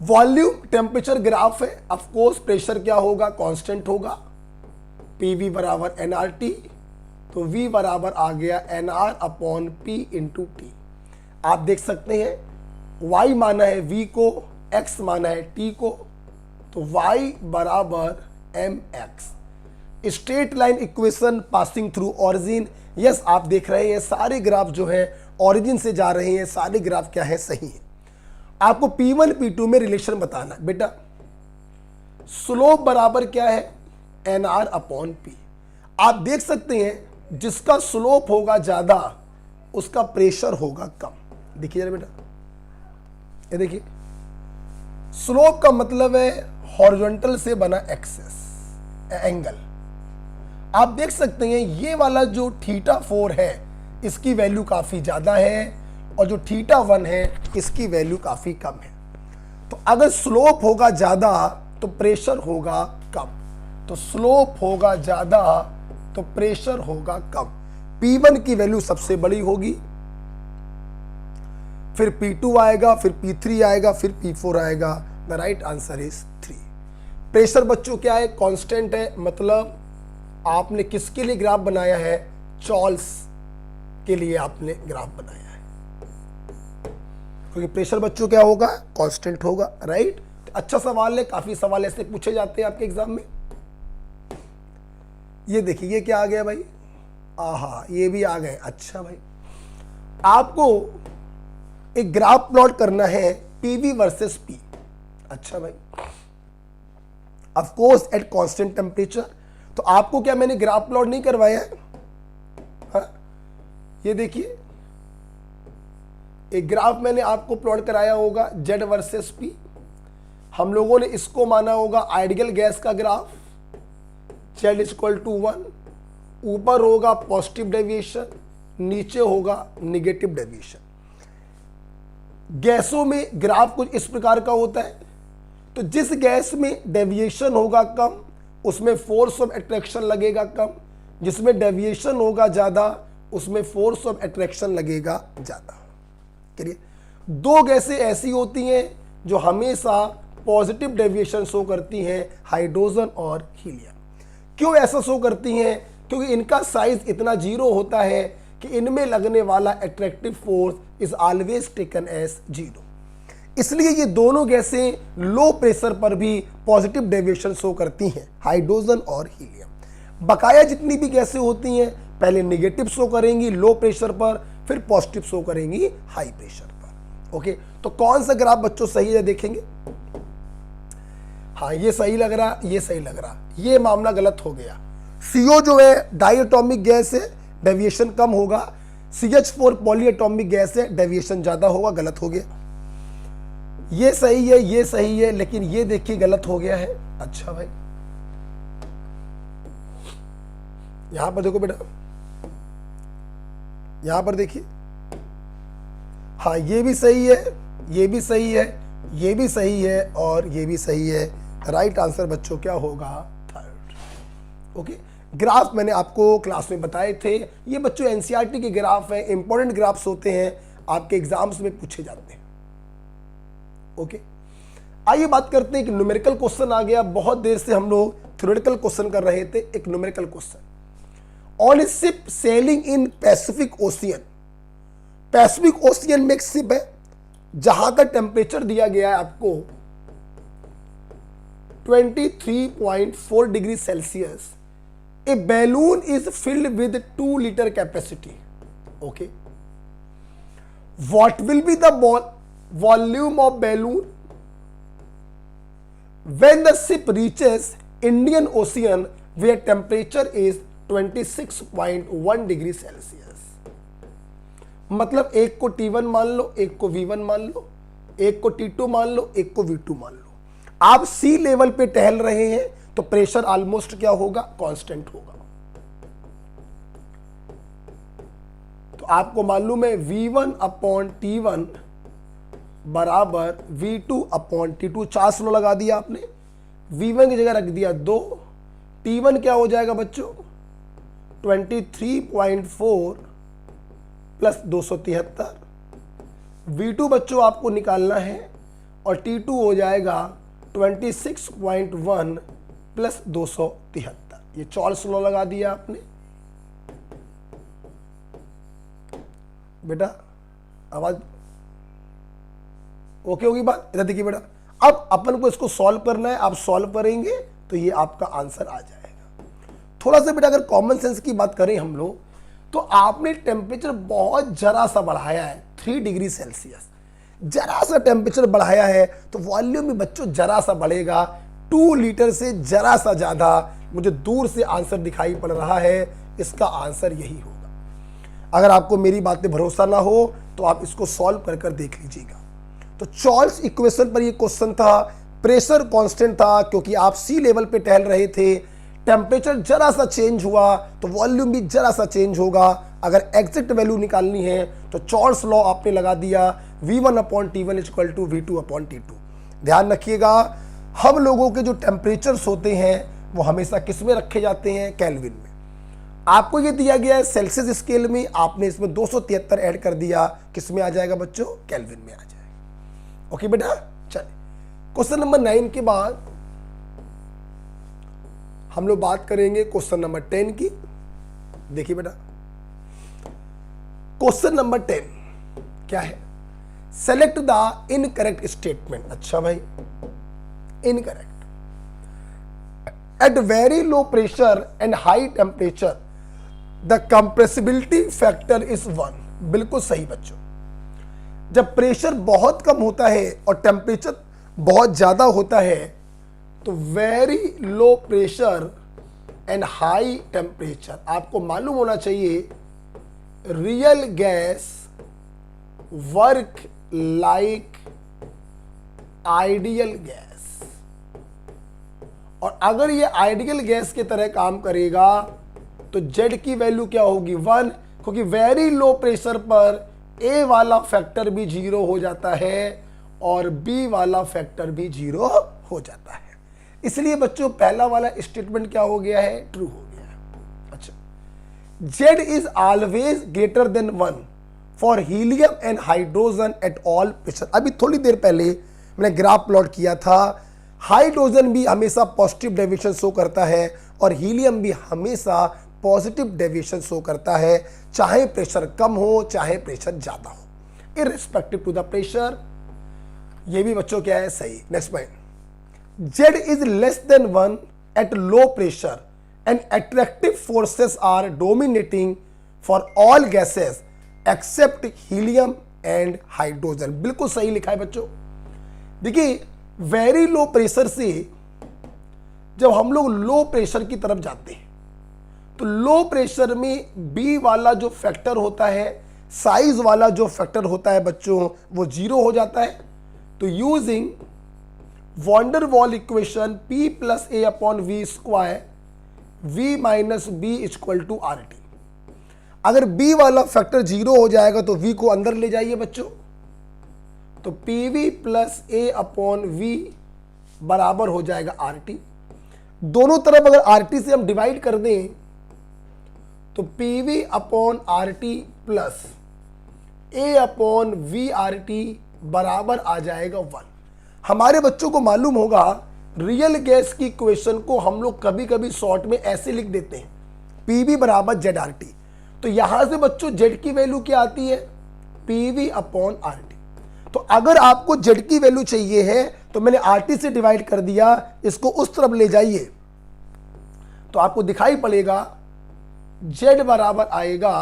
वॉल्यूम टेम्परेचर ग्राफ है। ऑफ कोर्स प्रेशर क्या होगा? कांस्टेंट होगा, PV बराबर nRT, तो V बराबर आ गया NR upon P into T. आप देख सकते हैं Y माना है V को, X माना है T को, तो Y बराबर mx। Straight line equation passing through origin. Yes, आप देख रहे हैं सारे ग्राफ जो है ऑरिजिन से जा रहे हैं, सारे ग्राफ क्या है? सही है। आपको P1 P2 में रिलेशन बताना बेटा। स्लोप बराबर क्या है? NR upon P। आप देख सकते हैं जिसका स्लोप होगा ज्यादा उसका प्रेशर होगा कम। देखिए जरा बेटा, ये देखिए, स्लोप का मतलब है हॉरिजॉन्टल से बना एक्सेस एंगल। आप देख सकते हैं ये वाला जो θ4 है इसकी वैल्यू काफी ज्यादा है, और जो θ1 है इसकी वैल्यू काफी कम है। तो अगर स्लोप होगा ज्यादा तो प्रेशर होगा कम, तो स्लोप होगा ज्यादा तो प्रेशर होगा कम। P1 की वैल्यू सबसे बड़ी होगी, फिर P2 आएगा, फिर P3 आएगा, फिर P4 आएगा। The right answer is 3। Pressure बच्चों क्या है? कांस्टेंट है, मतलब आपने किसके लिए ग्राफ बनाया है? चार्ल्स के लिए आपने ग्राफ बनाया है, क्योंकि प्रेशर बच्चों क्या होगा? कांस्टेंट होगा। राइट, अच्छा सवाल है, काफी सवाल ऐसे पूछे जाते हैं आपके एग्जाम में। ये देखिए, ये क्या आ गया भाई? आहा, ये भी आ गए। अच्छा भाई, आपको एक ग्राफ प्लॉट करना है PV वर्सेस P। अच्छा भाई, of course at constant temperature. तो आपको क्या मैंने ग्राफ प्लॉट नहीं करवाया है? हाँ? ये देखिए, एक ग्राफ मैंने आपको प्लॉट कराया होगा Z वर्सेस P। हम लोगों ने इसको माना होगा आइडियल गैस का ग्राफ, Z इक्वल टू 1। ऊपर होगा पॉजिटिव डेविएशन, नीचे होगा निगेटिव डेविएशन। गैसों में ग्राफ कुछ इस प्रकार का होता है, तो जिस गैस में डेविएशन होगा कम उसमें फोर्स ऑफ अट्रैक्शन लगेगा कम, जिसमें डेविएशन होगा ज्यादा उसमें फोर्स ऑफ अट्रैक्शन लगेगा ज्यादा। करिए, दो गैसें ऐसी होती हैं जो हमेशा पॉजिटिव डेविएशन शो करती हैं, हाइड्रोजन और हीलियम। क्यों ऐसा शो करती हैं? क्योंकि इनका साइज इतना जीरो होता है कि इनमें लगने वाला attractive force is always taken as zero. इसलिए ये दोनों गैसें लो प्रेशर पर भी पॉजिटिव डेविएशन शो करती हैं, हाइड्रोजन और हीलियम। बकाया जितनी भी गैसें होती हैं पहले नेगेटिव शो करेंगी लो प्रेशर पर, फिर पॉजिटिव शो करेंगी हाई प्रेशर पर। ओके, तो कौन सा ग्राफ बच्चों सही है देखेंगे? हाँ, ये सही लग रहा, ये सही लग रहा, ये मामला गलत हो गया। CO जो है डाइएटॉमिक गैस है, डेविएशन कम होगा। CH4 पॉलीएटॉमिक गैस है, डेविएशन ज्यादा होगा, गलत हो गया। ये सही है, ये सही है, लेकिन ये देखिए गलत हो गया है। अच्छा भाई, यहां पर देखो बेटा, यहां पर देखिए, हाँ ये भी सही है, ये भी सही है, ये भी सही है, और ये भी सही है। राइट आंसर बच्चों क्या होगा? थर्ड। ओके, ग्राफ मैंने आपको क्लास में बताए थे, ये बच्चों NCERT के ग्राफ हैं, इंपॉर्टेंट ग्राफ्स होते हैं, आपके एग्जाम्स में पूछे जाते हैं। ओके, आइए बात करते हैं कि न्यूमेरिकल क्वेश्चन आ गया। बहुत देर से हम लोग थ्योरेटिकल क्वेश्चन कर रहे थे, एक numerical question. On A ship selling in Pacific ocean, Pacific ocean में एक शिप है जहां का टेम्परेचर दिया गया है आपको 23.4 degree Celsius. A balloon is filled with 2 litre capacity. Okay, what will be the volume of balloon when the ship reaches Indian Ocean where temperature is 26.1 degree Celsius. मतलब एक को T1 मान लो, एक को V1 मान लो, एक को T2 मान लो, एक को V2 मान लो। आप सी लेवल पे टहल रहे हैं तो प्रेशर ऑलमोस्ट क्या होगा? कांस्टेंट होगा। तो आपको मालूम है V1 अपॉन T1 बराबर V2 अपॉन T2, 4 स्लो लगा दिया आपने, V1 की जगह रख दिया 2, T1 क्या हो जाएगा बच्चों 23.4 प्लस 273, V2 बच्चों आपको निकालना है और T2 हो जाएगा 26.1 प्लस 273, ये 4 स्लो लगा दिया आपने। बेटा आवाज ओके होगी बात, इधर देखिए बेटा, अब अपन को इसको सॉल्व करना है, आप सॉल्व करेंगे तो ये आपका आंसर आ जाएगा। थोड़ा सा बेटा अगर कॉमन सेंस की बात करें हम लोग, तो आपने टेम्परेचर बहुत जरा सा बढ़ाया है 3 डिग्री सेल्सियस, जरा सा टेम्परेचर बढ़ाया है तो वॉल्यूम भी बच्चों जरा सा बढ़ेगा, 2 लीटर से जरा सा ज्यादा। मुझे दूर से आंसर दिखाई पड़ रहा है, इसका आंसर यही होगा। अगर आपको मेरी बात पे भरोसा ना हो तो आप इसको सॉल्व कर कर देख लीजिएगा। तो चार्ल्स इक्वेशन पर ये क्वेश्चन था, प्रेशर कांस्टेंट था क्योंकि आप सी लेवल पे टहल रहे थे, टेम्परेचर जरा सा चेंज हुआ तो वॉल्यूम भी जरा सा चेंज होगा। अगर एग्जैक्ट वैल्यू निकालनी है तो चार्ल्स लॉ आपने लगा दिया, V1 upon T1 equal to V2 upon T2। ध्यान रखिएगा, हम लोगों के जो टेम्परेचर्स होते हैं वो हमेशा किस में रखे जाते हैं, केल्विन में। आपको ये दिया गया है सेल्सियस स्केल में, आपने इसमें 273 ऐड कर दिया, किस में आ जाएगा बच्चों, केल्विन में आ जाएगा। ओके बेटा, चलिए क्वेश्चन नंबर 9 के बाद हम लोग बात करेंगे क्वेश्चन नंबर 10 की। देखिए बेटा क्वेश्चन नंबर 10 क्या है, सेलेक्ट द इनकरेक्ट स्टेटमेंट। अच्छा भाई, incorrect, at very low pressure and high temperature the compressibility factor is 1। बिल्कुल सही बच्चों, जब प्रेशर बहुत कम होता है और टेम्परेचर बहुत ज्यादा होता है तो very low pressure and high temperature, आपको मालूम होना चाहिए real gas work like ideal gas, और अगर ये आइडियल गैस की तरह काम करेगा तो Z की वैल्यू क्या होगी 1, क्योंकि वेरी लो प्रेशर पर A वाला फैक्टर भी 0 हो जाता है और B वाला फैक्टर भी 0 हो जाता है। इसलिए बच्चों पहला वाला स्टेटमेंट क्या हो गया है, ट्रू हो गया है। अच्छा, Z is always greater than 1 for helium and hydrogen at all pressure. अभी थोड़ी देर पहले मैंने ग्राफ प्लॉट किया था, हाइड्रोजन भी हमेशा पॉजिटिव डेविएशन शो करता है और हीलियम भी हमेशा पॉजिटिव डेविएशन शो करता है, चाहे प्रेशर कम हो चाहे प्रेशर ज्यादा हो, इररिस्पेक्टिव टू द प्रेशर। ये भी बच्चों क्या है, सही। Next point, Z is less than 1 at low pressure and attractive forces are dominating for all gases except helium and hydrogen. बिल्कुल सही लिखा है बच्चों। देखिए वेरी लो प्रेशर से जब हम लोग लो प्रेशर की तरफ जाते हैं तो लो प्रेशर में B वाला जो फैक्टर होता है, साइज वाला जो फैक्टर होता है बच्चों, वो 0 हो जाता है। तो using van der Waal equation P plus A upon V square V minus B equal to RT। अगर B वाला फैक्टर 0 हो जाएगा तो V को अंदर ले जाइए बच्चों, तो PV plus A upon V बराबर हो जाएगा RT। दोनों तरफ अगर RT से हम डिवाइड कर दें तो PV upon RT plus A upon V RT बराबर आ जाएगा 1। हमारे बच्चों को मालूम होगा रियल गैस की इक्वेशन को हम लोग कभी कभी शॉर्ट में ऐसे लिख देते हैं, PV बराबर ZRT। तो यहां से बच्चों Z की वैल्यू क्या आती है, PV अपॉन RT। तो अगर आपको Z की वैल्यू चाहिए है तो मैंने RT से डिवाइड कर दिया, इसको उस तरफ ले जाइए तो आपको दिखाई पड़ेगा Z बराबर आएगा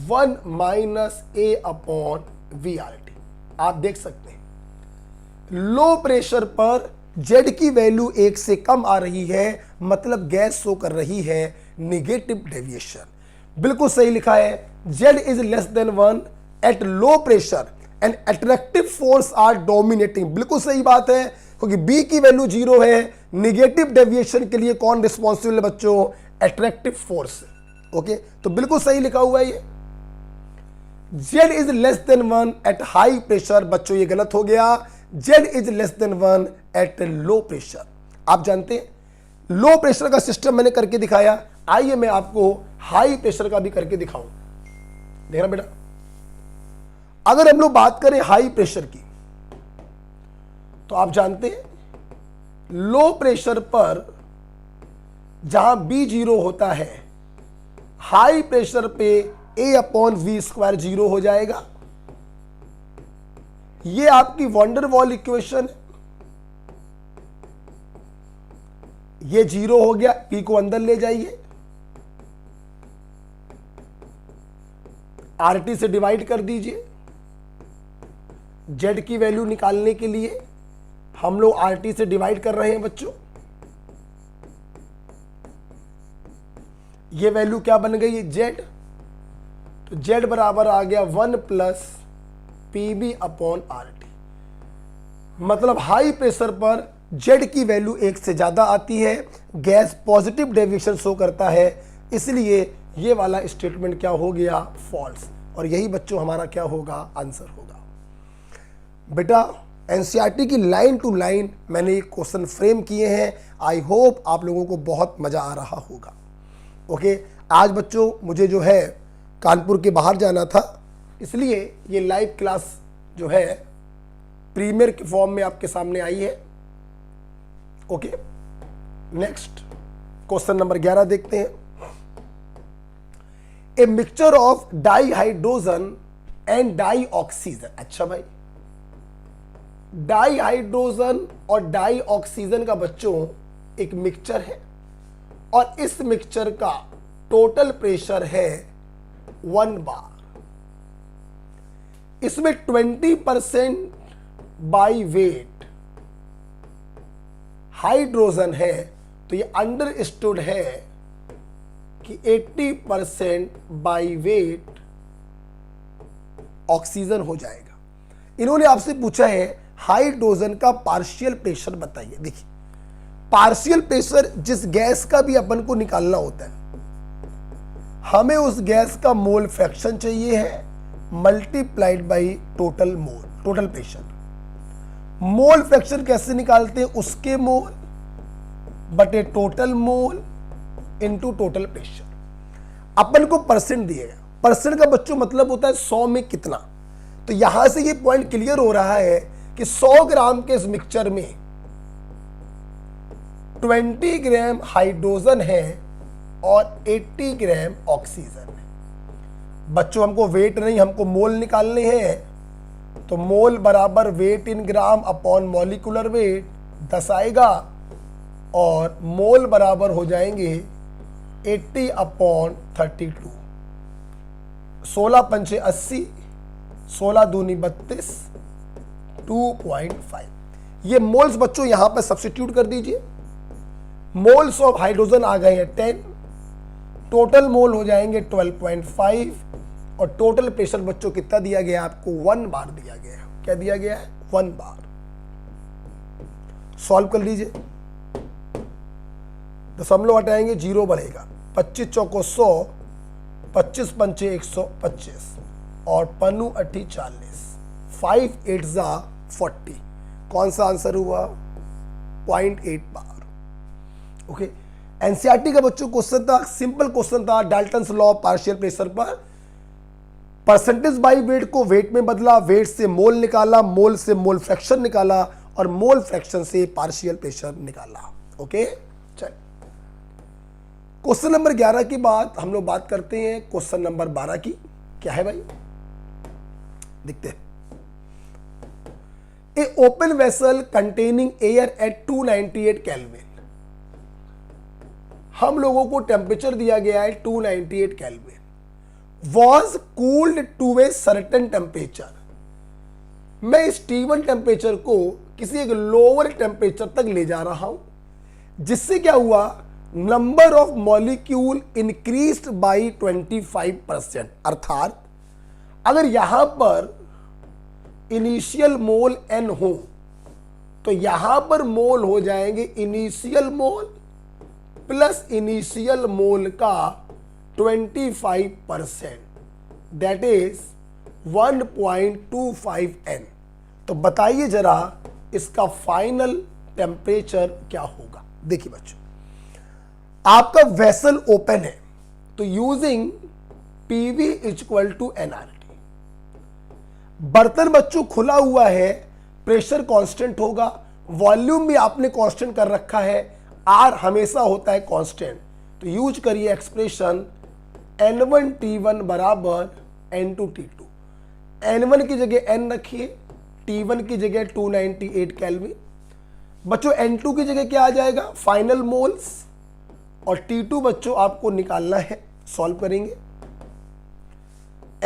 1 माइनस A अपॉन VRT। आप देख सकते हैं लो प्रेशर पर Z की वैल्यू 1 से कम आ रही है, मतलब गैस शो कर रही है निगेटिव डेविएशन। बिल्कुल सही लिखा है, Z is less than 1 at low pressure and attractive force are dominating. बिल्कुल सही बात है, क्योंकि B की वैल्यू 0 है, निगेटिव डेविएशन के लिए कौन रिस्पॉन्सिबल है बच्चों, अट्रैक्टिव फोर्स। ओके, तो बिल्कुल सही लिखा हुआ है ये। Z is less than 1 at high pressure, बच्चों ये गलत हो गया, Z is less than 1 at low pressure. आप जानते हैं लो प्रेशर का सिस्टम मैंने करके दिखाया, आइए मैं आपको हाई प्रेशर का भी करके दिखाऊं। देखना बेटा, अगर हम लोग बात करें हाई प्रेशर की, तो आप जानते हैं लो प्रेशर पर जहां B0 होता है, हाई प्रेशर पे A/V² 0 हो जाएगा। ये आपकी वॉन्डर वॉल इक्वेशन है, ये 0 हो गया, P को अंदर ले जाइए, RT से डिवाइड कर दीजिए। Z की वैल्यू निकालने के लिए हम लोग RT से डिवाइड कर रहे हैं बच्चों। ये वैल्यू क्या बन गई है Z, तो Z बराबर आ गया 1 + PB/RT। मतलब हाई प्रेशर पर Z की वैल्यू 1 से ज्यादा आती है, गैस पॉजिटिव डेविएशन शो करता है, इसलिए ये वाला स्टेटमेंट क्या हो गया, फॉल्स। और यही बच्चों हमारा क्या होगा, आंसर होगा। बेटा एनसीईआरटी की लाइन टू लाइन मैंने ये क्वेश्चन फ्रेम किए हैं, आई होप आप लोगों को बहुत मजा आ रहा होगा। ओके, आज बच्चों मुझे जो है कानपुर के बाहर जाना था, इसलिए ये लाइव क्लास जो है प्रीमियर के फॉर्म में आपके सामने आई है। ओके, नेक्स्ट क्वेश्चन नंबर 11 देखते हैं। A mixture of dihydrogen and dioxygen. अच्छा भाई, डाईहाइड्रोजन और डाईऑक्सीजन का बच्चों एक मिक्सचर है, और इस मिक्सचर का टोटल प्रेशर है 1 बार। इसमें 20% बाई वेट हाइड्रोजन है, तो ये अंडरस्टूड है कि 80% बाई वेट ऑक्सीजन हो जाएगा। इन्होंने आपसे पूछा है हाइड्रोजन का पार्शियल प्रेशर बताइए। देखिए, पार्शियल प्रेशर जिस गैस का भी अपन को निकालना होता है, हमें उस गैस का मोल फ्रैक्शन चाहिए है multiplied by total mole, total pressure. Mole fraction कैसे निकालते हैं, उसके मोल बटे total mole into total pressure. अपन को परसेंट दिएगा, परसेंट का बच्चों मतलब होता है 100 में कितना। तो यहां से ये पॉइंट क्लियर हो रहा है कि 100 ग्राम के इस मिक्सचर में 20 ग्राम हाइड्रोजन है और 80 ग्राम ऑक्सीजन है। बच्चों हमको वेट नहीं, हमको मोल निकालने हैं, तो मोल बराबर वेट इन ग्राम अपॉन मॉलिक्यूलर वेट 10 आएगा, और मोल बराबर हो जाएंगे 80/32। 16 पंचे 80, 16 दूनी 32, 2.5। ये मोल्स बच्चों यहां पर सब्स्टिट्यूट कर दीजिए। मोल्स ऑफ हाइड्रोजन आ गए हैं 10, टोटल मोल हो जाएंगे 12.5, और टोटल प्रेशर बच्चों कितना दिया गया आपको, 1 बार दिया गया है। क्या दिया गया है, 1 बार। सॉल्व कर लीजिए, दशमलव हटाएंगे 0 बढ़ेगा, 25 चौको 100, 25 पंचे 125, और पन्नू 80 40, 5 8 जा 40। कौन सा आंसर हुआ, 0.8 बार। ओके, एनसीईआरटी का बच्चों क्वेश्चन था, सिंपल क्वेश्चन था, Dalton's law of partial pressure पर परसेंटेज बाई वेट को वेट में बदला, वेट से मोल निकाला, मोल से मोल फ्रैक्शन निकाला, और मोल फ्रैक्शन से पार्शियल प्रेशर निकाला। ओके, चल क्वेश्चन नंबर 11 की बात हम लोग बात करते हैं क्वेश्चन नंबर 12 की। क्या है भाई, देखते हैं। A open vessel containing air at 298 kelvin. हम लोगों को टेम्परेचर दिया गया है 298 kelvin, was cooled to a certain temperature. मैं इस T1 टेम्परेचर को किसी एक लोअर टेम्परेचर तक ले जा रहा हूं, जिससे क्या हुआ, number of molecule increased by 25%। अर्थात अगर यहां पर इनिशियल मोल n हो, तो यहां पर मोल हो जाएंगे इनिशियल मोल प्लस इनिशियल मोल का 25%, दैट इज 1.25 N। तो बताइए जरा इसका फाइनल टेम्परेचर क्या होगा। देखिए बच्चों, आपका वेसल ओपन है तो using PV equal to NRT। बर्तन बच्चों खुला हुआ है, प्रेशर कांस्टेंट होगा, वॉल्यूम भी आपने कांस्टेंट कर रखा है, R हमेशा होता है कांस्टेंट। तो यूज करिए एक्सप्रेशन N1T1 बराबर N2T2। N1 की जगह N रखिए, T1 की जगह 298 केल्विन। बच्चों N2 की जगह क्या आ जाएगा, फाइनल मोल्स, और T2 बच्चों आपको निकालना है, सॉल्व करेंगे।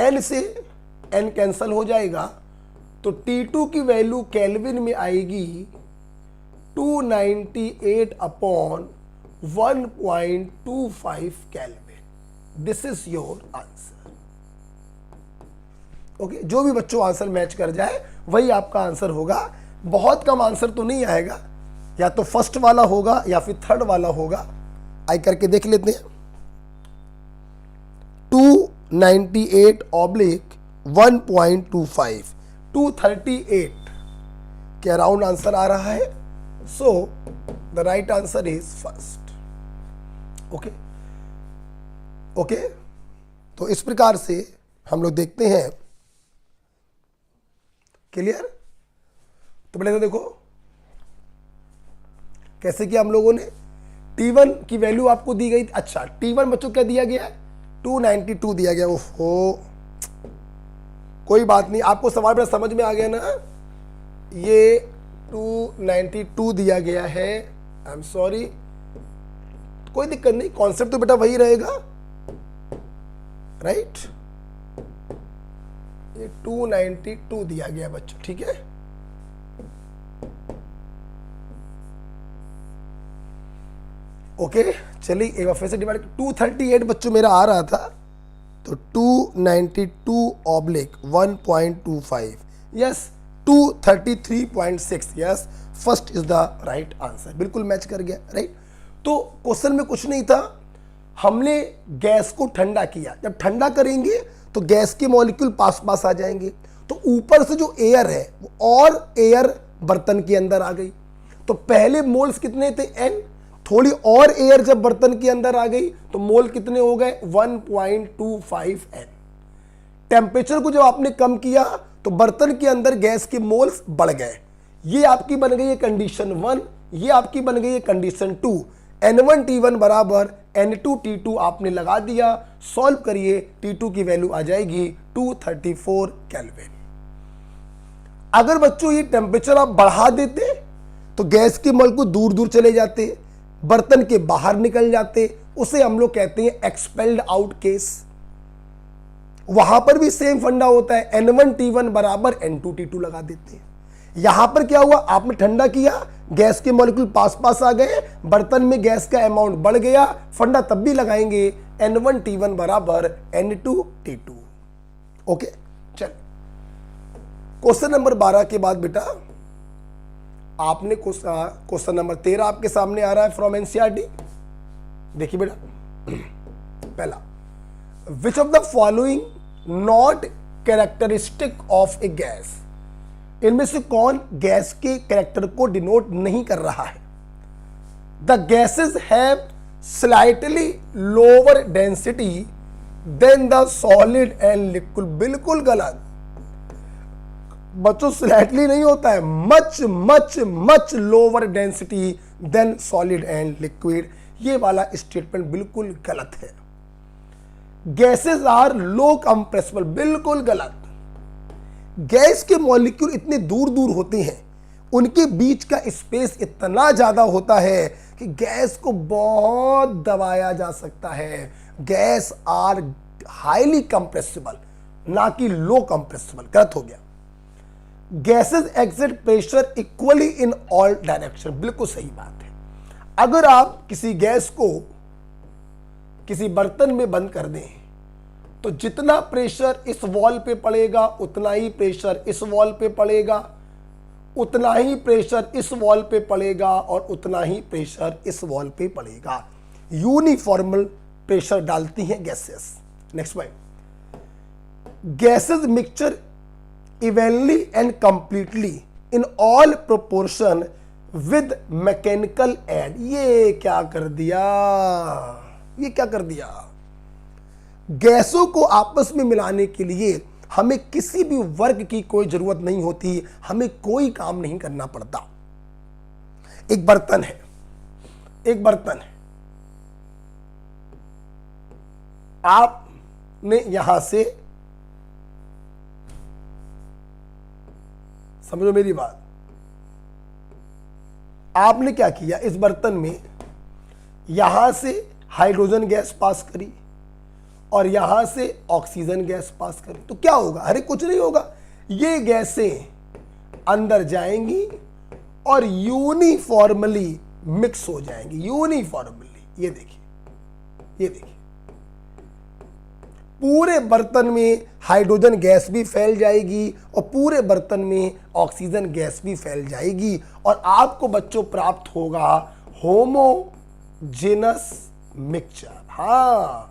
N से N कैंसल हो जाएगा तो T2 की वैल्यू केल्विन में आएगी 298 upon 1.25 kelvin. This is your answer. Okay, जो भी बच्चों आंसर मैच कर जाए वही आपका आंसर होगा। बहुत कम आंसर तो नहीं आएगा, या तो फर्स्ट वाला होगा या फिर थर्ड वाला होगा। आई करके देख लेते हैं। 298 ऑब्लिक 1.25, 238 के अराउंड आंसर आ रहा है। So the right answer is first. Okay okay, तो इस प्रकार से हम लोग देखते हैं। क्लियर? तो पहले तो देखो कैसे किया हम लोगों ने। T1 की वैल्यू आपको दी गई। अच्छा, T1 बच्चों क्या दिया गया है, 292 दिया गया। ओहो, कोई बात नहीं, आपको सवाल बड़ा समझ में आ गया ना। ये 292 दिया गया है, आई एम सॉरी, कोई दिक्कत नहीं, कॉन्सेप्ट तो बेटा वही रहेगा, राइट। ये 292 दिया गया बच्चों, ठीक है। ओके, चलिए एक बार फिर से डिवाइड। 238 बच्चों मेरा आ रहा था, तो 292 oblique 1.25, yes 233.6, yes first is the right answer. बिल्कुल मैच कर गया, राइट। तो क्वेश्चन में कुछ नहीं था, हमने गैस को ठंडा किया। जब ठंडा करेंगे तो गैस के मॉलिक्यूल पास पास आ जाएंगे, तो ऊपर से जो एयर है वो और एयर बर्तन के अंदर आ गई। तो पहले मोल्स कितने थे, N, थोड़ी और एयर जब बर्तन के अंदर आ गई तो मोल कितने हो गए, 1.25 N। टेम्परेचर को जब आपने कम किया तो बर्तन के अंदर गैस के मोल्स बढ़ गए। ये आपकी बन गई है कंडीशन 1, ये आपकी बन गई है कंडीशन 2। N1T1 बराबर N2T2 आपने लगा दिया, सॉल्व करिए, T2 की वैल्यू आ जाएगी 234 केल्विन। अगर बच्चों ये टेम्परेचर आप बढ़ा देते तो गैस के मॉलिक्यूल दूर दूर चले जाते, बर्तन के बाहर निकल जाते, उसे हम लोग कहते हैं एक्सपेल्ड आउट केस। वहां पर भी सेम फंडा होता है, N1T1 बराबर N2T2 लगा देते हैं। यहां पर क्या हुआ, आपने ठंडा किया, गैस के मॉलिक्यूल पास पास आ गए, बर्तन में गैस का अमाउंट बढ़ गया, फंडा तब भी लगाएंगे N1T1 बराबर N2T2। ओके, चल क्वेश्चन नंबर 12 के बाद बेटा आपने क्वेश्चन नंबर 13 आपके सामने आ रहा है फ्रॉम एनसीईआरटी। देखिए बेटा, पहला, which of the following not characteristic of A gas, इनमें से कौन गैस के कैरेक्टर को डिनोट नहीं कर रहा है। The gases have slightly lower density than the solid and liquid. बिल्कुल गलत बच्चों, स्लाइटली नहीं होता है, much much much lower density than solid and liquid. ये वाला स्टेटमेंट बिल्कुल गलत है। गैसेस आर लो कंप्रेसिबल, बिल्कुल गलत। गैस के मॉलिक्यूल इतने दूर दूर होते हैं, उनके बीच का स्पेस इतना ज्यादा होता है कि गैस को बहुत दबाया जा सकता है। गैस आर हाईली कंप्रेसिबल, ना कि लो कंप्रेसिबल। गलत हो गया। Gases exit pressure equally in all direction, बिल्कुल सही बात है। अगर आप किसी गैस को किसी बर्तन में बंद कर दें तो जितना प्रेशर इस वॉल पे पड़ेगा उतना ही प्रेशर इस वॉल पे पड़ेगा, उतना ही प्रेशर इस वॉल पे पड़ेगा और उतना ही प्रेशर इस वॉल पे पड़ेगा। यूनिफॉर्मल प्रेशर डालती हैं gases. Next point, gases mixture evenly and completely in all proportion with mechanical aid। ये क्या कर दिया, ये क्या कर दिया, गैसों को आपस में मिलाने के लिए हमें किसी भी वर्क की कोई जरूरत नहीं होती, हमें कोई काम नहीं करना पड़ता। एक बर्तन है, एक बर्तन है, आपने यहां से, समझो मेरी बात, आपने क्या किया, इस बर्तन में यहां से हाइड्रोजन गैस पास करी और यहां से ऑक्सीजन गैस पास करी, तो क्या होगा, अरे कुछ नहीं होगा, ये गैसें अंदर जाएंगी और यूनिफॉर्मली मिक्स हो जाएंगी, यूनिफॉर्मली। ये देखिए, ये देखिए, पूरे बर्तन में हाइड्रोजन गैस भी फैल जाएगी और पूरे बर्तन में ऑक्सीजन गैस भी फैल जाएगी और आपको बच्चों प्राप्त होगा होमोजेनस मिक्सचर। हाँ,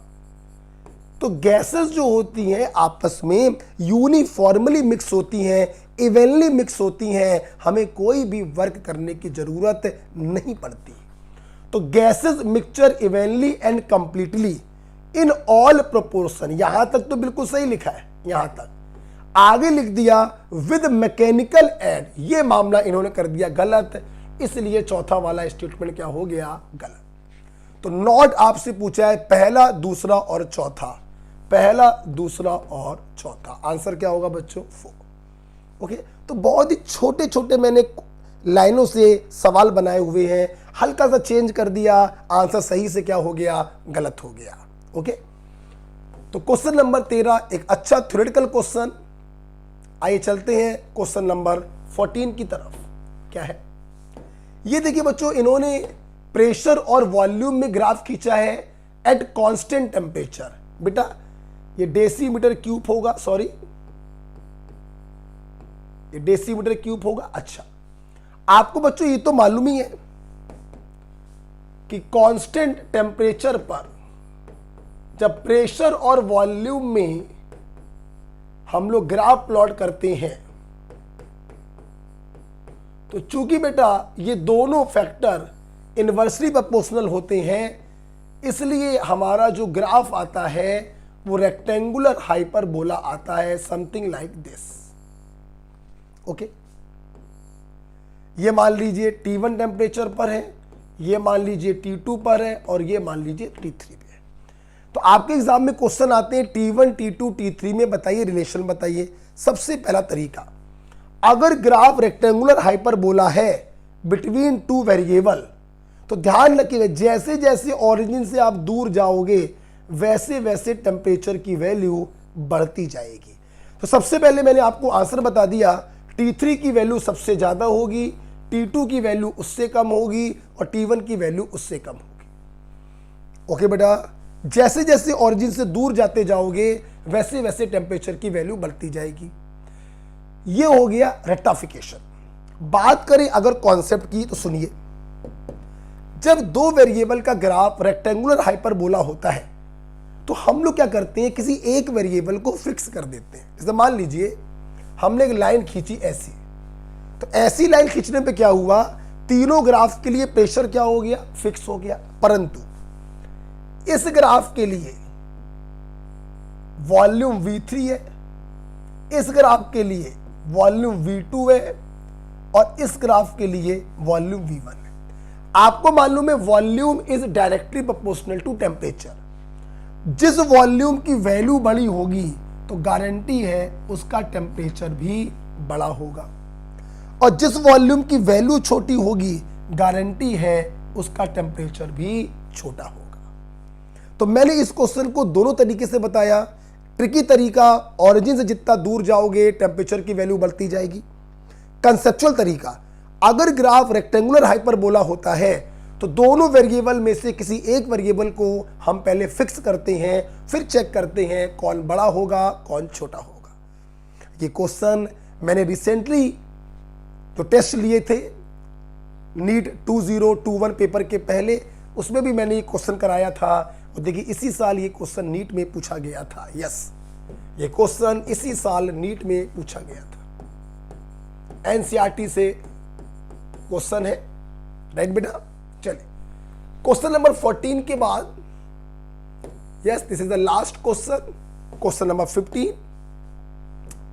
तो गैसेस जो होती हैं आपस में यूनिफॉर्मली मिक्स होती हैं, इवनली मिक्स होती हैं, हमें कोई भी वर्क करने की जरूरत नहीं पड़ती। तो gases mixture evenly and completely in all proportion, यहां तक तो बिल्कुल सही लिखा है, यहां तक। आगे लिख दिया विद मैकेनिकल एड, ये मामला इन्होंने कर दिया गलत, इसलिए चौथा वाला स्टेटमेंट क्या हो गया, गलत। तो नॉट आपसे पूछा है पहला, दूसरा और चौथा, पहला, दूसरा और चौथा, आंसर क्या होगा बच्चों, 4। ओके, तो बहुत ही छोटे छोटे मैंने लाइनों से सवाल बनाए हुए हैं, हल्का सा चेंज कर दिया, आंसर सही से क्या हो गया, गलत हो गया। ओके, तो क्वेश्चन नंबर 13 एक अच्छा थ्योरेटिकल क्वेश्चन। आइए चलते हैं क्वेश्चन नंबर 14 की तरफ। क्या है ये, देखिए बच्चों, इन्होंने प्रेशर और वॉल्यूम में ग्राफ खींचा है एट कांस्टेंट टेम्परेचर। बेटा ये डेसीमीटर क्यूब होगा, सॉरी ये डेसीमीटर क्यूब होगा। अच्छा, आपको बच्चों ये तो मालूम ही है कि कांस्टेंट टेम्परेचर पर जब प्रेशर और वॉल्यूम में हम लोग ग्राफ प्लॉट करते हैं तो चूंकि बेटा ये दोनों फैक्टर इनवर्सली प्रोपोर्शनल होते हैं, इसलिए हमारा जो ग्राफ आता है वो रेक्टेंगुलर हाइपरबोला आता है, समथिंग लाइक दिस। ओके, ये मान लीजिए T1 टेम्परेचर पर है, ये मान लीजिए T2 पर है और ये मान लीजिए T3 पे है। तो आपके एग्जाम में क्वेश्चन आते हैं T1, T2, T3 में बताइए रिलेशन बताइए। सबसे पहला तरीका, अगर ग्राफ रेक्टेंगुलर हाइपरबोला है बिटवीन टू वेरिएबल, तो ध्यान रखिएगा जैसे जैसे ओरिजिन से आप दूर जाओगे वैसे वैसे टेम्परेचर की वैल्यू बढ़ती जाएगी। तो सबसे पहले मैंने आपको आंसर बता दिया, T3 की वैल्यू सबसे ज्यादा होगी, T2 की वैल्यू उससे कम होगी और T1 की वैल्यू उससे कम होगी। ओके बेटा, जैसे जैसे ओरिजिन से दूर जाते जाओगे वैसे वैसे टेम्परेचर की वैल्यू बढ़ती जाएगी। ये हो गया रेक्टिफिकेशन। बात करें अगर कॉन्सेप्ट की तो सुनिए, जब दो वेरिएबल का ग्राफ रेक्टेंगुलर हाइपरबोला होता है तो हम लोग क्या करते हैं, किसी एक वेरिएबल को फिक्स कर देते हैं। जैसे मान लीजिए हमने एक लाइन खींची ऐसी, तो ऐसी लाइन खींचने पे क्या हुआ, तीनों ग्राफ के लिए प्रेशर क्या हो गया, फिक्स हो गया। परंतु इस ग्राफ के लिए वॉल्यूम V3 है, इस ग्राफ के लिए वॉल्यूम V2 है और इस ग्राफ के लिए वॉल्यूम V1 है। आपको मालूम है volume is directly proportional to temperature. जिस वॉल्यूम की वैल्यू बड़ी होगी तो गारंटी है उसका टेम्परेचर भी बड़ा होगा, और जिस वॉल्यूम की वैल्यू छोटी होगी गारंटी है उसका टेम्परेचर भी छोटा होगा। तो मैंने इस क्वेश्चन को दोनों तरीके से बताया। ट्रिकी तरीका, ओरिजिन से जितना दूर जाओगे टेम्परेचर की वैल्यू बढ़ती जाएगी। कंसेप्चुअल तरीका, अगर ग्राफ रेक्टेंगुलर हाइपरबोला होता है तो दोनों वेरिएबल में से किसी एक वेरिएबल को हम पहले फिक्स करते हैं, फिर चेक करते हैं कौन बड़ा होगा कौन छोटा होगा। ये क्वेश्चन मैंने रिसेंटली जो टेस्ट लिए थे नीट 2021 पेपर के पहले, उसमें भी मैंने ये क्वेश्चन कराया था और देखिए इसी साल ये क्वेश्चन नीट में पूछा गया था। यस, ये क्वेश्चन इसी साल नीट में पूछा गया था, एनसीईआरटी से क्वेश्चन है, राइट बेटा। चलिए क्वेश्चन नंबर 14 के बाद, yes this is the last question, question number 15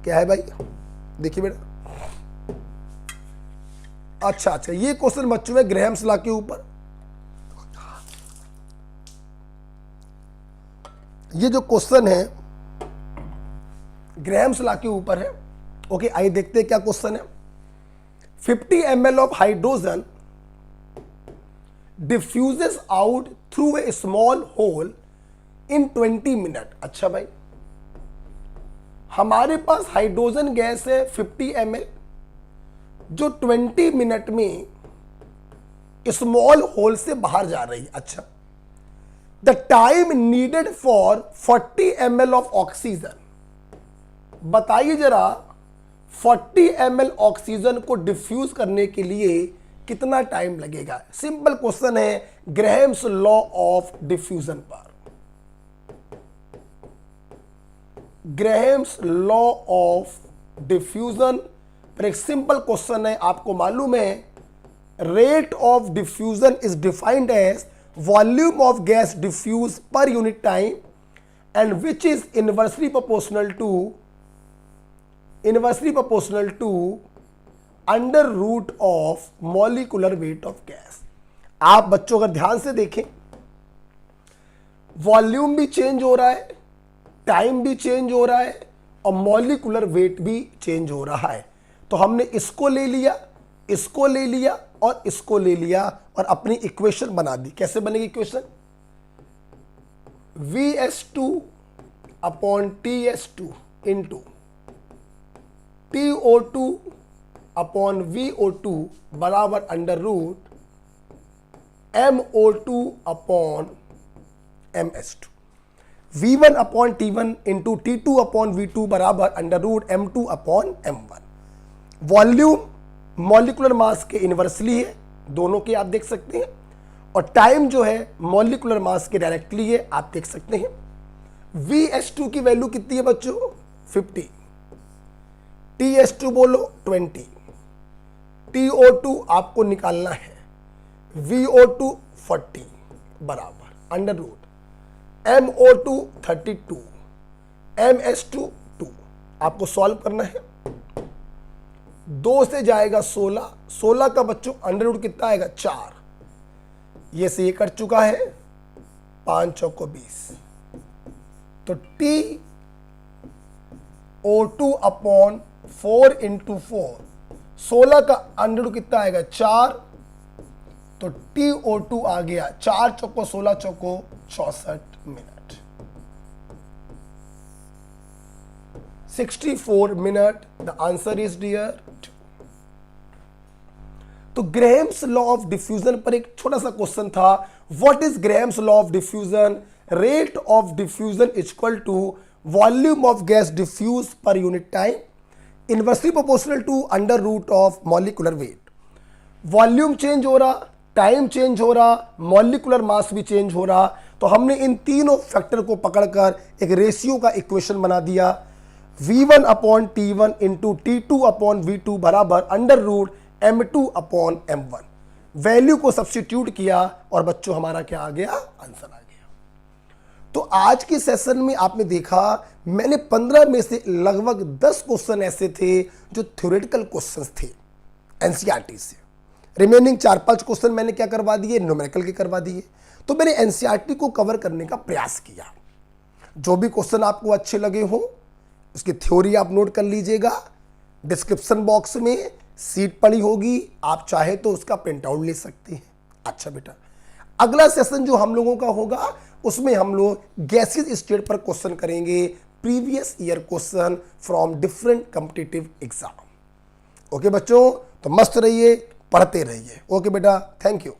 क्या है भाई, देखिए बेटा। अच्छा, ये क्वेश्चन बच्चों में ग्राहम्स लॉ के ऊपर, ये जो क्वेश्चन है ग्राहम्स लॉ के ऊपर है। ओके, आइए देखते हैं क्या क्वेश्चन है। 50 ml of hydrogen diffuses out through a small hole in 20 minutes। अच्छा भाई, हमारे पास हाइड्रोजन गैस है 50 ml जो 20 मिनट में स्मॉल होल से बाहर जा रही है। अच्छा, the time needed for 40 ml of oxygen, बताइए जरा 40 ml ऑक्सीजन को डिफ्यूज करने के लिए कितना टाइम लगेगा। सिंपल क्वेश्चन है ग्राहम्स लॉ ऑफ डिफ्यूजन पर। ग्राहम्स लॉ ऑफ डिफ्यूजन पर एक सिंपल क्वेश्चन है, आपको मालूम है rate of diffusion is defined as volume of gas diffuse per unit time and which is inversely proportional to under root of molecular weight of gas. आप बच्चों अगर ध्यान से देखें, वॉल्यूम भी चेंज हो रहा है, टाइम भी चेंज हो रहा है और मॉलिक्यूलर वेट भी चेंज हो रहा है। तो हमने इसको ले लिया, इसको ले लिया और इसको ले लिया और अपनी इक्वेशन बना दी। कैसे बनेगी equation? VS2 upon TS2 into TO2 upon VO2 बराबर under root MO2 upon MS2। V1 upon T1 into T2 upon V2 बराबर under root M2 upon M1। Volume molecular mass के इनवर्सली है, दोनों के आप देख सकते हैं, और टाइम जो है मॉलिक्यूलर मास के डायरेक्टली है, आप देख सकते हैं। VS2 की वैल्यू कितनी है बच्चों? 50। TS2 बोलो 20। TO2 आपको निकालना है, VO2 40 बराबर अंडर रूट MO2 32, MS2 2। आपको सॉल्व करना है, 2 से जाएगा 16, 16 का बच्चों अंडर रूट कितना आएगा? 4। ये से ये कट चुका है, 5 चौको 20। तो TO2 अपॉन 4 इंटू 4, 16 का अंडर रूट कितना आएगा? 4। तो TO2 आ गया 4 चौको 16 चौको 64 minute, 64 minute. The answer is dear 2। तो ग्राहम्स लॉ ऑफ डिफ्यूजन पर एक छोटा सा क्वेश्चन था, what is Graham's law of diffusion? Rate of diffusion is equal to volume of gas diffuse per unit time inversely proportional to under root of molecular weight. Volume change हो रहा, time change हो रहा, molecular mass भी change हो रहा, तो हमने इन तीनों फैक्टर को पकड़कर एक रेशियो का इक्वेशन बना दिया। V1 upon T1 into T2 upon V2 बराबर under root M2 upon M1। Value को सब्स्टिट्यूट किया और बच्चों हमारा क्या आ गया? आंसर आ गया। तो आज के सेशन में आपने देखा, मैंने 15 में से लगभग 10 क्वेश्चन ऐसे थे जो थ्योरेटिकल क्वेश्चंस थे एनसीईआरटी से। रिमेनिंग 4-5 क्वेश्चन मैंने क्या करवा दिए? न्यूमेरिकल के करवा दिए। तो मैंने एनसीईआरटी को कवर करने का प्रयास किया। जो भी क्वेश्चन आपको अच्छे लगे हो उसकी थ्योरी आप नोट कर लीजिएगा, डिस्क्रिप्शन बॉक्स में सीट पड़ी होगी, आप चाहे तो उसका प्रिंट आउट ले सकते हैं। अच्छा बेटा, अगला सेशन जो हम लोगों का होगा उसमें हम लोग गैसेस स्टेट पर क्वेश्चन करेंगे, previous year question from different competitive exam. Okay बच्चों, तो मस्त रहिए, पढ़ते रहिए। ओके बेटा, थैंक यू।